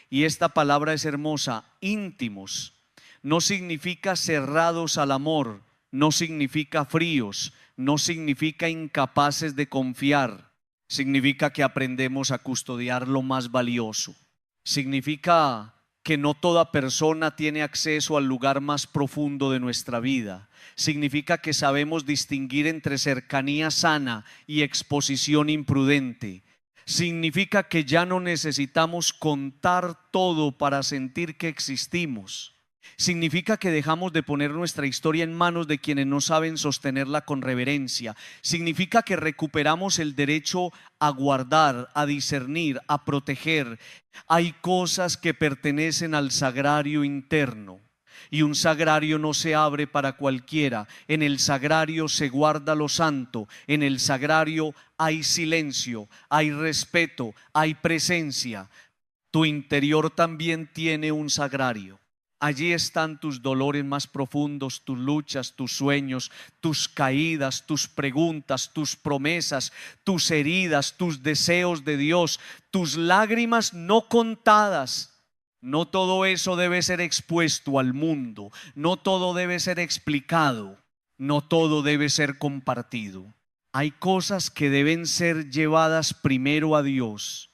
y esta palabra es hermosa, íntimos. No significa cerrados al amor, no significa fríos, no significa incapaces de confiar, significa que aprendemos a custodiar lo más valioso. Significa que no toda persona tiene acceso al lugar más profundo de nuestra vida. Significa que sabemos distinguir entre cercanía sana y exposición imprudente. Significa que ya no necesitamos contar todo para sentir que existimos. Significa que dejamos de poner nuestra historia en manos de quienes no saben sostenerla con reverencia. Significa que recuperamos el derecho a guardar, a discernir, a proteger. Hay cosas que pertenecen al sagrario interno, y un sagrario no se abre para cualquiera. En el sagrario se guarda lo santo, en el sagrario hay silencio, hay respeto, hay presencia. Tu interior también tiene un sagrario. Allí están tus dolores más profundos, tus luchas, tus sueños, tus caídas, tus preguntas, tus promesas, tus heridas, tus deseos de Dios, tus lágrimas no contadas. No todo eso debe ser expuesto al mundo, no todo debe ser explicado, no todo debe ser compartido. Hay cosas que deben ser llevadas primero a Dios.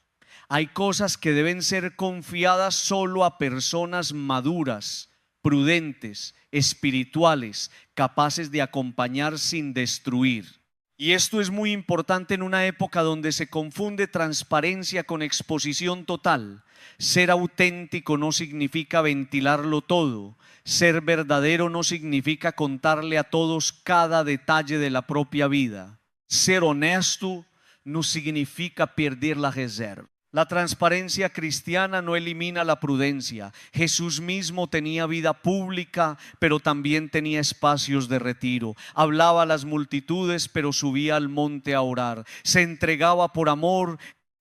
Hay cosas que deben ser confiadas solo a personas maduras, prudentes, espirituales, capaces de acompañar sin destruir. Y esto es muy importante en una época donde se confunde transparencia con exposición total. Ser auténtico no significa ventilarlo todo. Ser verdadero no significa contarle a todos cada detalle de la propia vida. Ser honesto no significa perder la reserva. La transparencia cristiana no elimina la prudencia. Jesús mismo tenía vida pública, pero también tenía espacios de retiro. Hablaba a las multitudes, pero subía al monte a orar. Se entregaba por amor,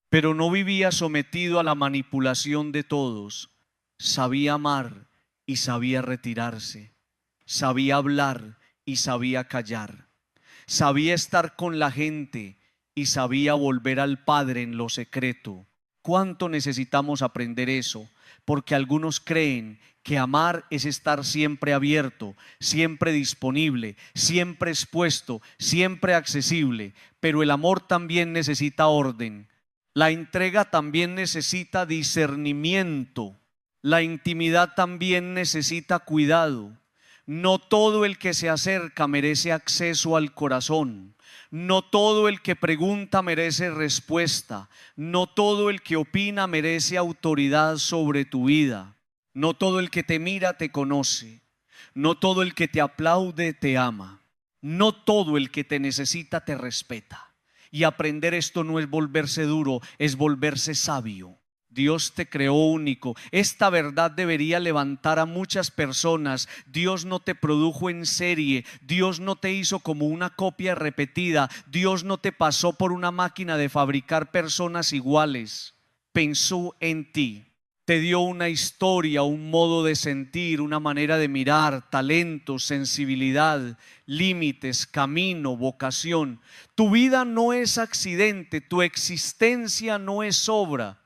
pero no vivía sometido a la manipulación de todos. Sabía amar y sabía retirarse. Sabía hablar y sabía callar. Sabía estar con la gente y sabía volver al Padre en lo secreto. ¿Cuánto necesitamos aprender eso? Porque algunos creen que amar es estar siempre abierto, siempre disponible, siempre expuesto, siempre accesible. Pero el amor también necesita orden. La entrega también necesita discernimiento. La intimidad también necesita cuidado. No todo el que se acerca merece acceso al corazón. No todo el que pregunta merece respuesta. No todo el que opina merece autoridad sobre tu vida. No todo el que te mira te conoce. No todo el que te aplaude te ama. No todo el que te necesita te respeta. Y aprender esto no es volverse duro, es volverse sabio. Dios te creó único. Esta verdad debería levantar a muchas personas. Dios no te produjo en serie. Dios no te hizo como una copia repetida. Dios no te pasó por una máquina de fabricar personas iguales. pensó en ti, te dio una historia, un modo de sentir, una manera de mirar, talento, sensibilidad, límites, camino, vocación. Tu vida no es accidente, tu existencia no es obra.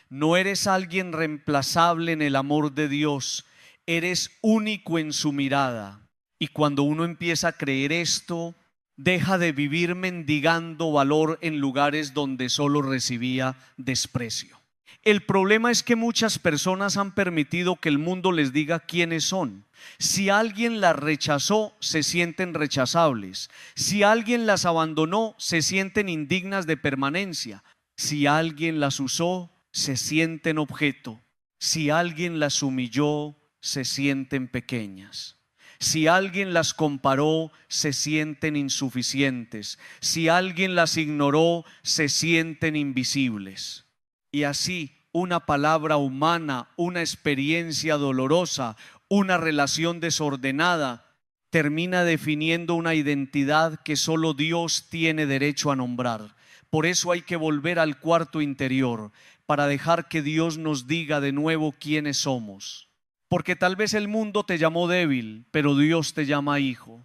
No eres alguien reemplazable en el amor de Dios, eres único en su mirada. Y cuando uno empieza a creer esto, deja de vivir mendigando valor en lugares donde solo recibía desprecio. El problema es que muchas personas han permitido que el mundo les diga quiénes son. Si alguien las rechazó, se sienten rechazables. Si alguien las abandonó, se sienten indignas de permanencia. Si alguien las usó, se sienten objeto. Si alguien las humilló, se sienten pequeñas. Si alguien las comparó, se sienten insuficientes. Si alguien las ignoró, se sienten invisibles. Y así, una palabra humana, una experiencia dolorosa, una relación desordenada, termina definiendo una identidad que solo Dios tiene derecho a nombrar. Por eso hay que volver al cuarto interior, para dejar que Dios nos diga de nuevo quiénes somos. Porque tal vez el mundo te llamó débil, pero Dios te llama hijo.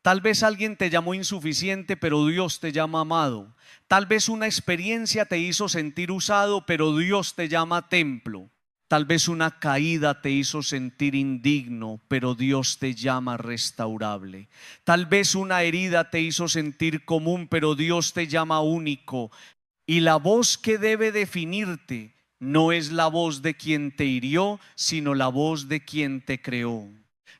Tal vez alguien te llamó insuficiente, pero Dios te llama amado. Tal vez una experiencia te hizo sentir usado, pero Dios te llama templo. Tal vez una caída te hizo sentir indigno, pero Dios te llama restaurable. Tal vez una herida te hizo sentir común, pero Dios te llama único. Y la voz que debe definirte no es la voz de quien te hirió, sino la voz de quien te creó.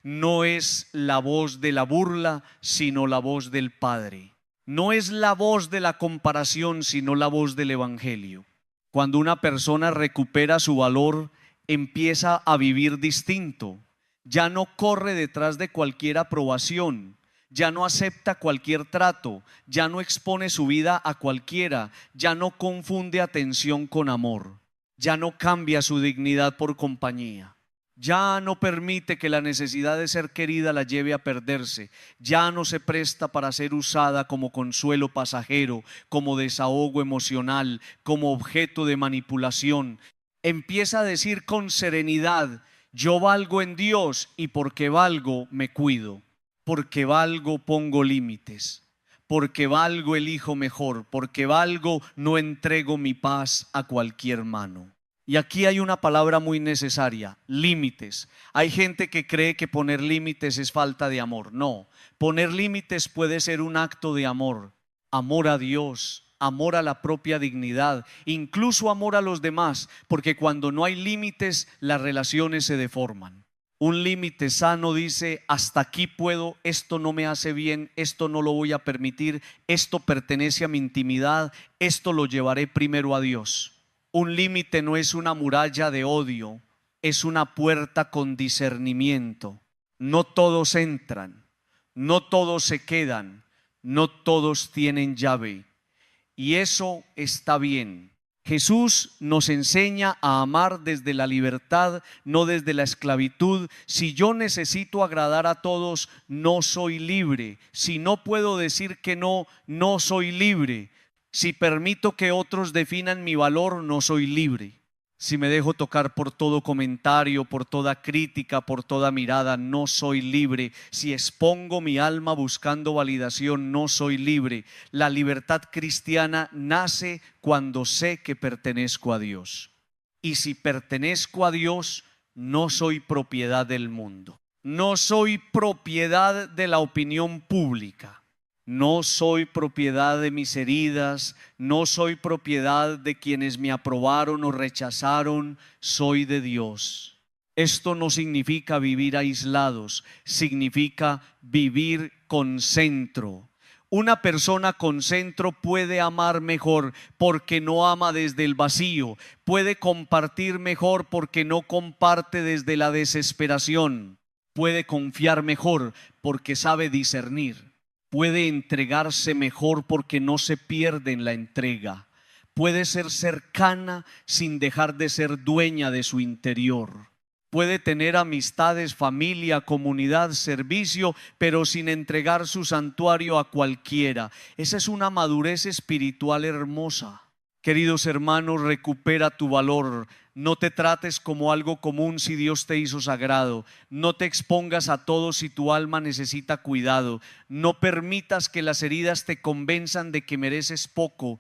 No es la voz de la burla, sino la voz del Padre. No es la voz de la comparación, sino la voz del Evangelio. Cuando una persona recupera su valor, empieza a vivir distinto. Ya no corre detrás de cualquier aprobación. Ya no acepta cualquier trato. Ya no expone su vida a cualquiera. Ya no confunde atención con amor. Ya no cambia su dignidad por compañía. Ya no permite que la necesidad de ser querida la lleve a perderse. Ya no se presta para ser usada como consuelo pasajero, como desahogo emocional, como objeto de manipulación. Empieza a decir con serenidad: yo valgo en Dios, y porque valgo me cuido. Porque valgo pongo límites. Porque valgo elijo mejor. Porque valgo no entrego mi paz a cualquier mano. Y aquí hay una palabra muy necesaria: límites. Hay gente que cree que poner límites es falta de amor. No, poner límites puede ser un acto de amor. Amor a Dios, amor a la propia dignidad, incluso amor a los demás, porque cuando no hay límites, las relaciones se deforman. Un límite sano dice: hasta aquí puedo, esto no me hace bien, esto no lo voy a permitir, esto pertenece a mi intimidad, esto lo llevaré primero a Dios. Un límite no es una muralla de odio, es una puerta con discernimiento. No todos entran, no todos se quedan, no todos tienen llave. Y eso está bien. Jesús nos enseña a amar desde la libertad, no desde la esclavitud. Si yo necesito agradar a todos, no soy libre. Si no puedo decir que no, no soy libre. Si permito que otros definan mi valor, no soy libre. Si me dejo tocar por todo comentario, por toda crítica, por toda mirada, no soy libre. Si expongo mi alma buscando validación, no soy libre. La libertad cristiana nace cuando sé que pertenezco a Dios. Y si pertenezco a Dios, no soy propiedad del mundo. No soy propiedad de la opinión pública. No soy propiedad de mis heridas, no soy propiedad de quienes me aprobaron o rechazaron, soy de Dios. Esto no significa vivir aislados, significa vivir con centro. Una persona con centro puede amar mejor porque no ama desde el vacío, puede compartir mejor porque no comparte desde la desesperación, puede confiar mejor porque sabe discernir. Puede entregarse mejor porque no se pierde en la entrega. Puede ser cercana sin dejar de ser dueña de su interior. Puede tener amistades, familia, comunidad, servicio, pero sin entregar su santuario a cualquiera. Esa es una madurez espiritual hermosa. Queridos hermanos, recupera tu valor. No te trates como algo común si Dios te hizo sagrado. No te expongas a todo si tu alma necesita cuidado. No permitas que las heridas te convenzan de que mereces poco.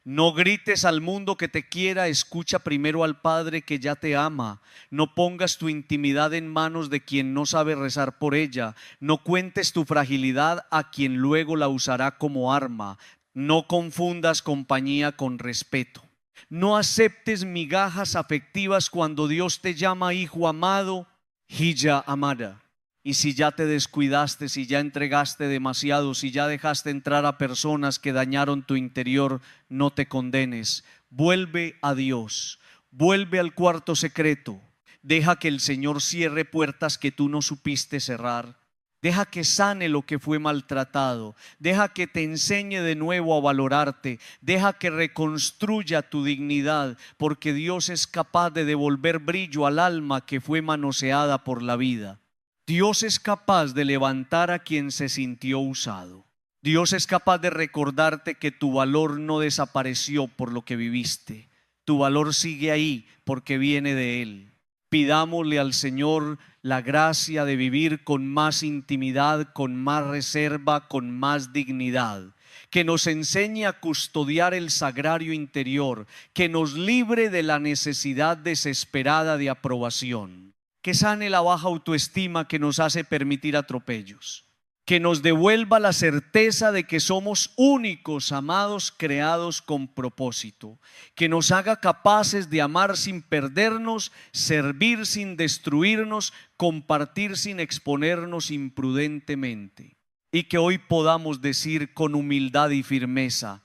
No grites al mundo que te quiera, escucha primero al Padre que ya te ama. No pongas tu intimidad en manos de quien no sabe rezar por ella. No cuentes tu fragilidad a quien luego la usará como arma. No confundas compañía con respeto. No aceptes migajas afectivas cuando Dios te llama hijo amado, hija amada. Y si ya te descuidaste, si ya entregaste demasiado, si ya dejaste entrar a personas que dañaron tu interior, no te condenes. Vuelve a Dios, vuelve al cuarto secreto. Deja que el Señor cierre puertas que tú no supiste cerrar. Deja que sane lo que fue maltratado. Deja que te enseñe de nuevo a valorarte. Deja que reconstruya tu dignidad, porque Dios es capaz de devolver brillo al alma que fue manoseada por la vida. Dios es capaz de levantar a quien se sintió usado. Dios es capaz de recordarte que tu valor no desapareció por lo que viviste. Tu valor sigue ahí porque viene de Él. Pidámosle al Señor la gracia de vivir con más intimidad, con más reserva, con más dignidad. Que nos enseñe a custodiar el sagrario interior, que nos libre de la necesidad desesperada de aprobación. Que sane la baja autoestima que nos hace permitir atropellos. Que nos devuelva la certeza de que somos únicos, amados, creados con propósito. Que nos haga capaces de amar sin perdernos, servir sin destruirnos, compartir sin exponernos imprudentemente. Y que hoy podamos decir con humildad y firmeza: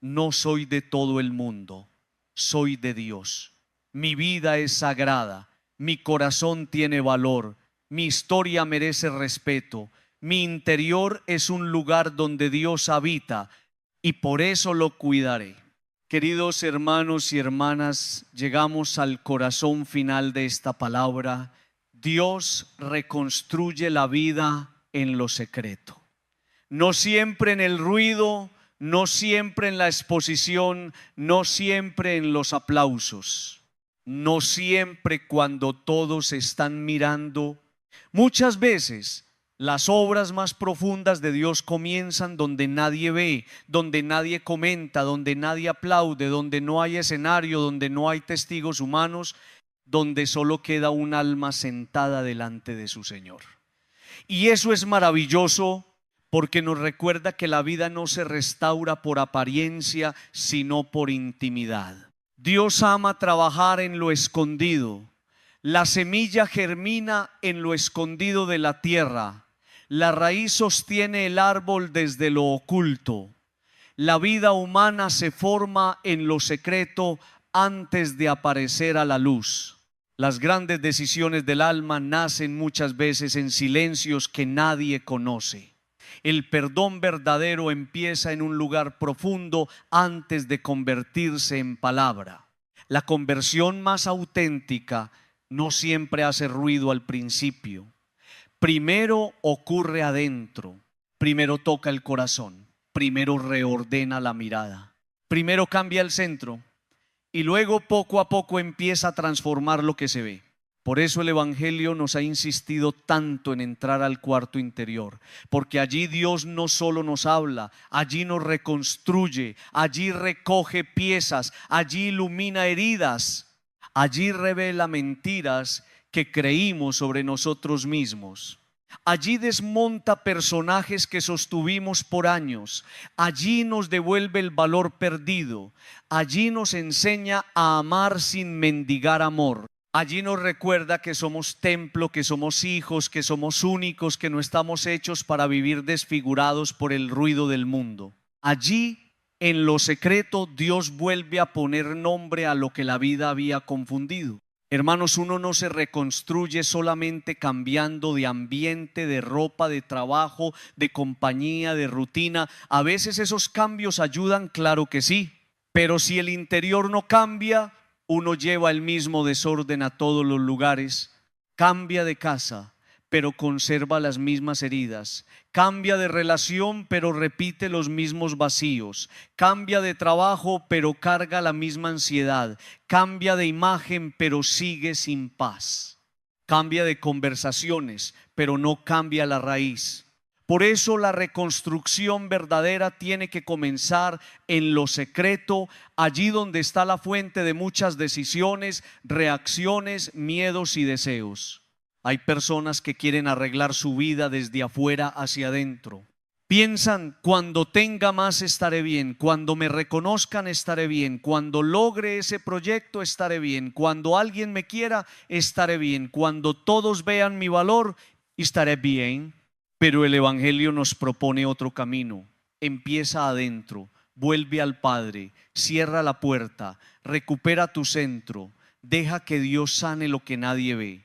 no soy de todo el mundo, soy de Dios. Mi vida es sagrada. Mi corazón tiene valor, mi historia merece respeto, mi interior es un lugar donde Dios habita y por eso lo cuidaré. Queridos hermanos y hermanas, llegamos al corazón final de esta palabra. Dios reconstruye la vida en lo secreto. No siempre en el ruido, no siempre en la exposición, no siempre en los aplausos. No siempre cuando todos están mirando. Muchas veces las obras más profundas de Dios comienzan donde nadie ve, donde nadie comenta, donde nadie aplaude, donde no hay escenario, donde no hay testigos humanos, donde solo queda un alma sentada delante de su Señor. Y eso es maravilloso porque nos recuerda que la vida no se restaura por apariencia, sino por intimidad. Dios ama trabajar en lo escondido. La semilla germina en lo escondido de la tierra. La raíz sostiene el árbol desde lo oculto. La vida humana se forma en lo secreto antes de aparecer a la luz. Las grandes decisiones del alma nacen muchas veces en silencios que nadie conoce. El perdón verdadero empieza en un lugar profundo antes de convertirse en palabra. La conversión más auténtica no siempre hace ruido al principio. Primero ocurre adentro, primero toca el corazón, primero reordena la mirada, primero cambia el centro y luego poco a poco empieza a transformar lo que se ve. Por eso el Evangelio nos ha insistido tanto en entrar al cuarto interior, porque allí Dios no solo nos habla, allí nos reconstruye, allí recoge piezas, allí ilumina heridas, allí revela mentiras que creímos sobre nosotros mismos. Allí desmonta personajes que sostuvimos por años. Allí nos devuelve el valor perdido. Allí nos enseña a amar sin mendigar amor. Allí nos recuerda que somos templo, que somos hijos, que somos únicos, que no estamos hechos para vivir desfigurados por el ruido del mundo. Allí, en lo secreto, Dios vuelve a poner nombre a lo que la vida había confundido. Hermanos, uno no se reconstruye solamente cambiando de ambiente, de ropa, de trabajo, de compañía, de rutina. A veces esos cambios ayudan, claro que sí, pero si el interior no cambia, uno lleva el mismo desorden a todos los lugares. Cambia de casa, pero conserva las mismas heridas. Cambia de relación, pero repite los mismos vacíos. Cambia de trabajo, pero carga la misma ansiedad. Cambia de imagen, pero sigue sin paz. Cambia de conversaciones, pero no cambia la raíz. Por eso la reconstrucción verdadera tiene que comenzar en lo secreto, allí donde está la fuente de muchas decisiones, reacciones, miedos y deseos. Hay personas que quieren arreglar su vida desde afuera hacia adentro. Piensan, cuando tenga más estaré bien, cuando me reconozcan estaré bien, cuando logre ese proyecto estaré bien, cuando alguien me quiera estaré bien, cuando todos vean mi valor estaré bien. Pero el Evangelio nos propone otro camino. Empieza adentro, vuelve al Padre, cierra la puerta, recupera tu centro, deja que Dios sane lo que nadie ve.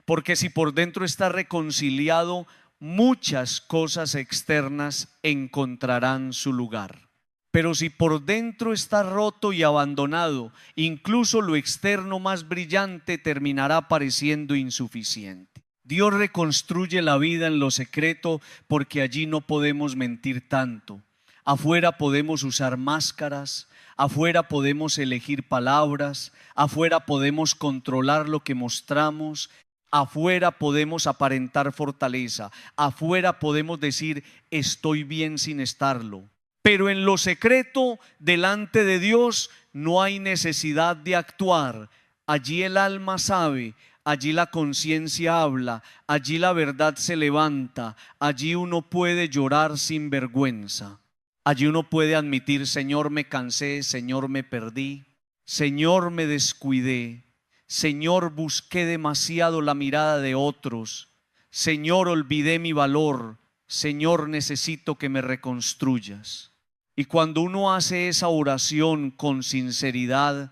Porque si por dentro está reconciliado, muchas cosas externas encontrarán su lugar. Pero si por dentro está roto y abandonado, incluso lo externo más brillante terminará pareciendo insuficiente. Dios reconstruye la vida en lo secreto porque allí no podemos mentir tanto. Afuera podemos usar máscaras, afuera podemos elegir palabras, afuera podemos controlar lo que mostramos. Afuera podemos aparentar fortaleza, afuera podemos decir estoy bien sin estarlo, pero en lo secreto delante de Dios no hay necesidad de actuar. Allí el alma sabe, allí la conciencia habla, allí la verdad se levanta, allí uno puede llorar sin vergüenza, allí uno puede admitir: Señor, me cansé, Señor, me perdí, Señor, me descuidé, Señor, busqué demasiado la mirada de otros, Señor, olvidé mi valor, Señor, necesito que me reconstruyas. Y cuando uno hace esa oración con sinceridad,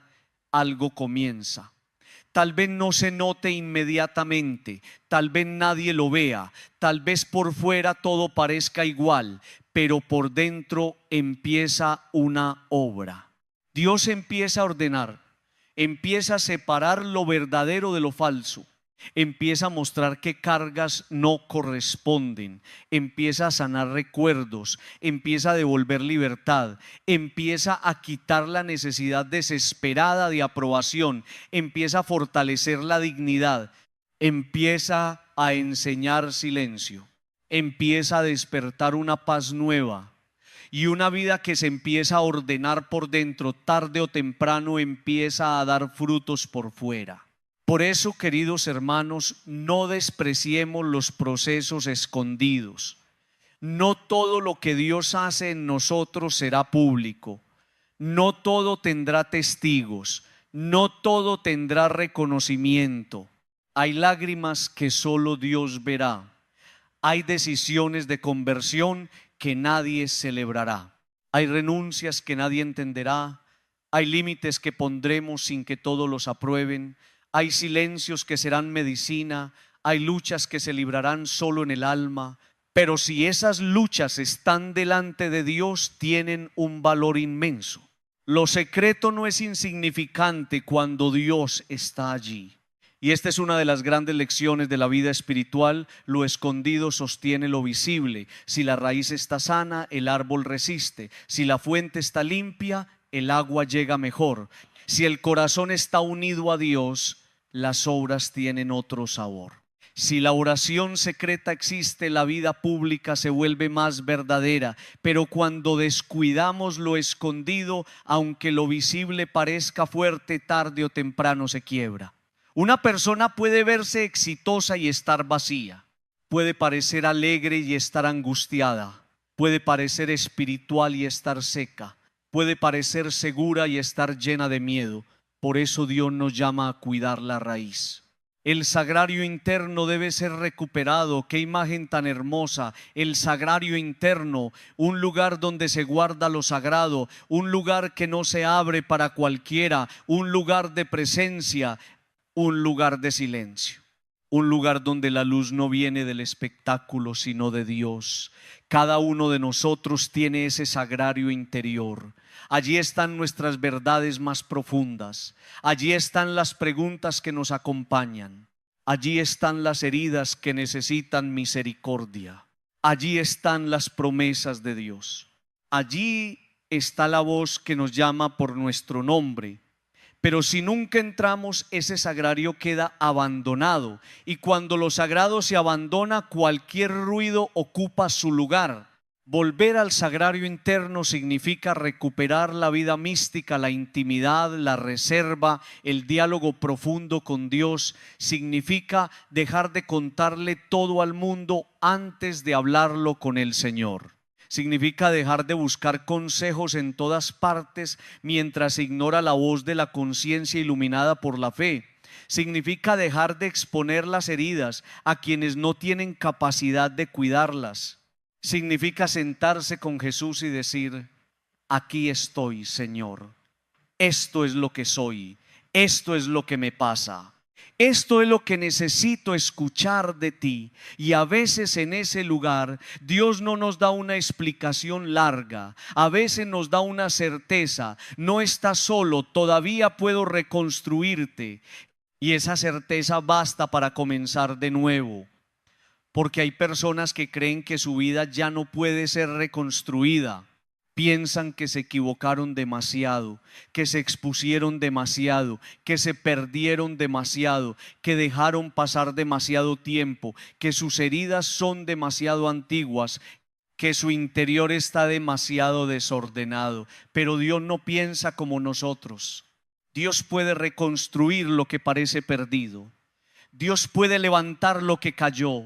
algo comienza. Tal vez no se note inmediatamente, tal vez nadie lo vea, tal vez por fuera todo parezca igual, pero por dentro empieza una obra. Dios empieza a ordenar. Empieza a separar lo verdadero de lo falso. Empieza a mostrar qué cargas no corresponden. Empieza a sanar recuerdos. Empieza a devolver libertad. Empieza a quitar la necesidad desesperada de aprobación. Empieza a fortalecer la dignidad. Empieza a enseñar silencio. Empieza a despertar una paz nueva. Y una vida que se empieza a ordenar por dentro, tarde o temprano empieza a dar frutos por fuera. Por eso, queridos hermanos, no despreciemos los procesos escondidos. No todo lo que Dios hace en nosotros será público. No todo tendrá testigos. No todo tendrá reconocimiento. Hay lágrimas que solo Dios verá. Hay decisiones de conversión que nadie celebrará. Hay renuncias que nadie entenderá. Hay límites que pondremos sin que todos los aprueben. Hay silencios que serán medicina. Hay luchas que se librarán solo en el alma. Pero si esas luchas están delante de Dios, tienen un valor inmenso. Lo secreto no es insignificante cuando Dios está allí. Y esta es una de las grandes lecciones de la vida espiritual. Lo escondido sostiene lo visible. Si la raíz está sana, el árbol resiste. Si la fuente está limpia, el agua llega mejor. Si el corazón está unido a Dios, las obras tienen otro sabor. Si la oración secreta existe, la vida pública se vuelve más verdadera. Pero cuando descuidamos lo escondido, aunque lo visible parezca fuerte, tarde o temprano se quiebra. Una persona puede verse exitosa y estar vacía. Puede parecer alegre y estar angustiada. Puede parecer espiritual y estar seca. Puede parecer segura y estar llena de miedo. Por eso Dios nos llama a cuidar la raíz. El sagrario interno debe ser recuperado. Qué imagen tan hermosa. El sagrario interno, un lugar donde se guarda lo sagrado, un lugar que no se abre para cualquiera, un lugar de presencia, un lugar de silencio, un lugar donde la luz no viene del espectáculo sino de Dios. Cada uno de nosotros tiene ese sagrario interior. Allí están nuestras verdades más profundas. Allí están las preguntas que nos acompañan. Allí están las heridas que necesitan misericordia. Allí están las promesas de Dios. Allí está la voz que nos llama por nuestro nombre. Pero si nunca entramos, ese sagrario queda abandonado. Y cuando lo sagrado se abandona, cualquier ruido ocupa su lugar. Volver al sagrario interno significa recuperar la vida mística, la intimidad, la reserva, el diálogo profundo con Dios. Significa dejar de contarle todo al mundo antes de hablarlo con el Señor. Significa dejar de buscar consejos en todas partes mientras se ignora la voz de la conciencia iluminada por la fe. Significa dejar de exponer las heridas a quienes no tienen capacidad de cuidarlas. Significa sentarse con Jesús y decir: aquí estoy, Señor. Esto es lo que soy. Esto es lo que me pasa. Esto es lo que necesito escuchar de ti. Y a veces en ese lugar Dios no nos da una explicación larga. A veces nos da una certeza. No estás solo, todavía puedo reconstruirte. Y esa certeza basta para comenzar de nuevo. Porque hay personas que creen que su vida ya no puede ser reconstruida. Piensan que se equivocaron demasiado, que se expusieron demasiado, que se perdieron demasiado, que dejaron pasar demasiado tiempo, que sus heridas son demasiado antiguas, que su interior está demasiado desordenado. Pero Dios no piensa como nosotros. Dios puede reconstruir lo que parece perdido. Dios puede levantar lo que cayó.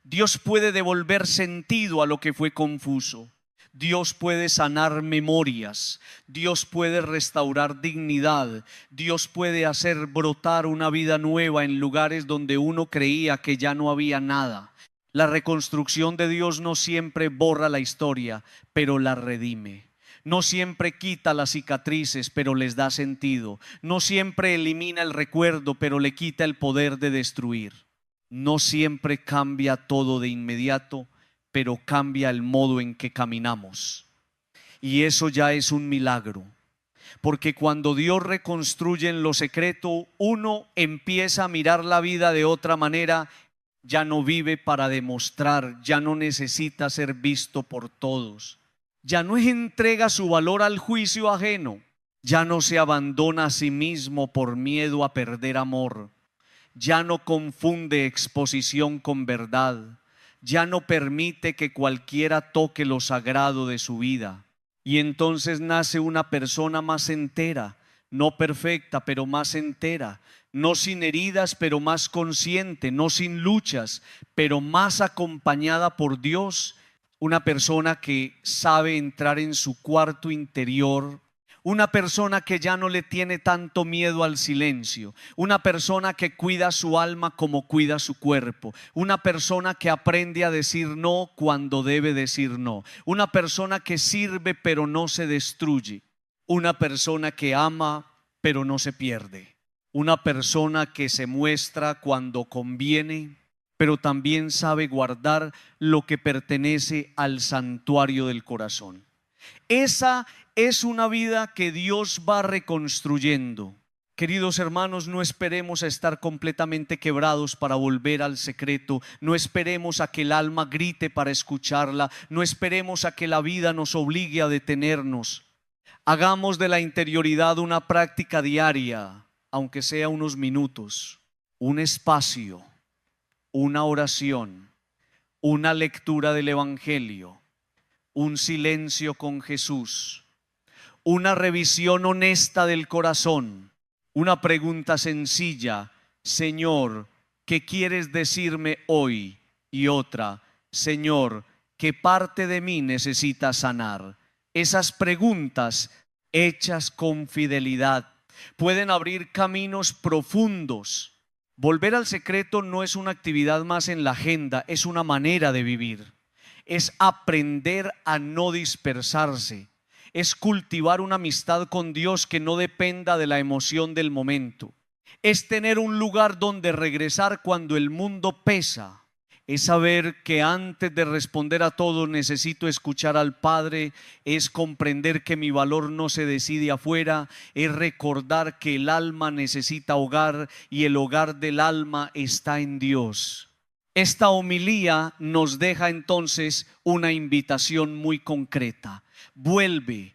Dios puede devolver sentido a lo que fue confuso. Dios puede sanar memorias. Dios puede restaurar dignidad. Dios puede hacer brotar una vida nueva en lugares donde uno creía que ya no había nada. La reconstrucción de Dios no siempre borra la historia, pero la redime. No siempre quita las cicatrices, pero les da sentido. No siempre elimina el recuerdo, pero le quita el poder de destruir. No siempre cambia todo de inmediato, pero cambia el modo en que caminamos. Y eso ya es un milagro. Porque cuando Dios reconstruye en lo secreto, uno empieza a mirar la vida de otra manera. Ya no vive para demostrar, ya no necesita ser visto por todos. Ya no entrega su valor al juicio ajeno. Ya no se abandona a sí mismo por miedo a perder amor. Ya no confunde exposición con verdad. Ya no permite que cualquiera toque lo sagrado de su vida. Y entonces nace una persona más entera, no perfecta, pero más entera. No sin heridas, pero más consciente. No sin luchas, pero más acompañada por Dios. Una persona que sabe entrar en su cuarto interior. Una persona que ya no le tiene tanto miedo al silencio. Una persona que cuida su alma como cuida su cuerpo. Una persona que aprende a decir no cuando debe decir no. Una persona que sirve pero no se destruye. Una persona que ama pero no se pierde. Una persona que se muestra cuando conviene, pero también sabe guardar lo que pertenece al santuario del corazón. Esa es una vida que Dios va reconstruyendo. Queridos hermanos, no esperemos a estar completamente quebrados para volver al secreto. No esperemos a que el alma grite para escucharla. No esperemos a que la vida nos obligue a detenernos. Hagamos de la interioridad una práctica diaria, aunque sea unos minutos, un espacio, una oración, una lectura del Evangelio, un silencio con Jesús, una revisión honesta del corazón, una pregunta sencilla: Señor, ¿qué quieres decirme hoy? Y otra: Señor, ¿qué parte de mí necesita sanar? Esas preguntas hechas con fidelidad pueden abrir caminos profundos. Volver al secreto no es una actividad más en la agenda, es una manera de vivir. Es aprender a no dispersarse. Es cultivar una amistad con Dios que no dependa de la emoción del momento. Es tener un lugar donde regresar cuando el mundo pesa. es saber que antes de responder a todo necesito escuchar al Padre, es comprender que mi valor no se decide afuera, es recordar que el alma necesita hogar y el hogar del alma está en Dios. Esta homilía nos deja entonces una invitación muy concreta. Vuelve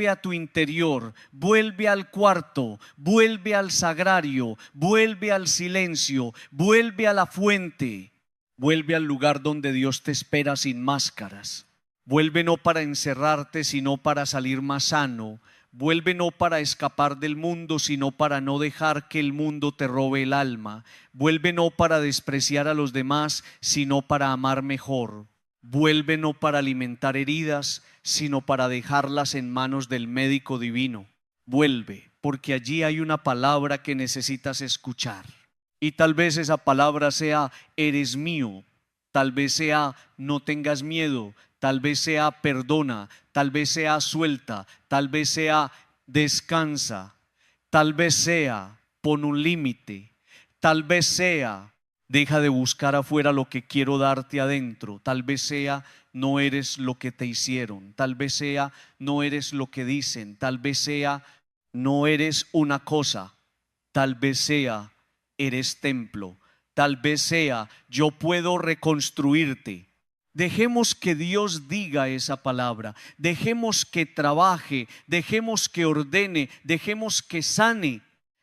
a tu interior, vuelve al cuarto, vuelve al sagrario, vuelve al silencio, vuelve a la fuente. Vuelve al lugar donde Dios te espera sin máscaras. Vuelve no para encerrarte, sino para salir más sano. Vuelve no para escapar del mundo, sino para no dejar que el mundo te robe el alma. Vuelve no para despreciar a los demás, sino para amar mejor. Vuelve no para alimentar heridas, sino para dejarlas en manos del médico divino. Vuelve, porque allí hay una palabra que necesitas escuchar. Y tal vez esa palabra sea eres mío, tal vez sea no tengas miedo, tal vez sea perdona, tal vez sea suelta, tal vez sea descansa, tal vez sea pon un límite, tal vez sea deja de buscar afuera lo que quiero darte adentro, tal vez sea no eres lo que te hicieron, tal vez sea no eres lo que dicen, tal vez sea no eres una cosa, tal vez sea eres templo, tal vez sea yo puedo reconstruirte. Dejemos que Dios diga esa palabra, dejemos que trabaje, dejemos que ordene, dejemos que sane,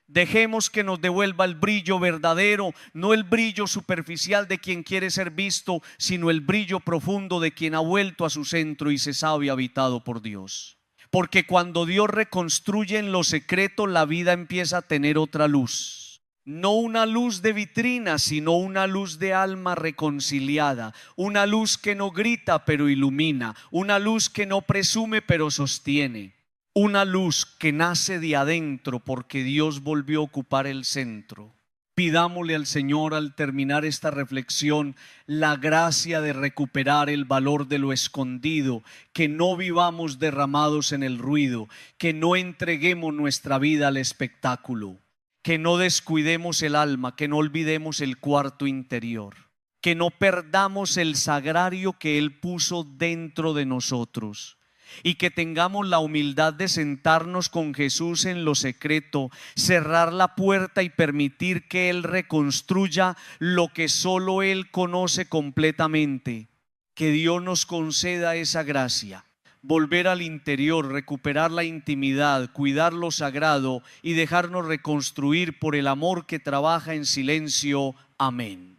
dejemos que nos devuelva el brillo verdadero, no el brillo superficial de quien quiere ser visto, sino el brillo profundo de quien ha vuelto a su centro y se sabe habitado por Dios. Porque cuando Dios reconstruye en lo secreto, la vida empieza a tener otra luz. No una luz de vitrina, sino una luz de alma reconciliada, una luz que no grita pero ilumina, una luz que no presume pero sostiene, una luz que nace de adentro porque Dios volvió a ocupar el centro. Pidámosle al Señor al terminar esta reflexión la gracia de recuperar el valor de lo escondido, que no vivamos derramados en el ruido, que no entreguemos nuestra vida al espectáculo, que no descuidemos el alma, que no olvidemos el cuarto interior, que no perdamos el sagrario que Él puso dentro de nosotros y que tengamos la humildad de sentarnos con Jesús en lo secreto, cerrar la puerta y permitir que Él reconstruya lo que solo Él conoce completamente. Que Dios nos conceda esa gracia. Volver al interior, recuperar la intimidad, cuidar lo sagrado y dejarnos reconstruir por el amor que trabaja en silencio. Amén.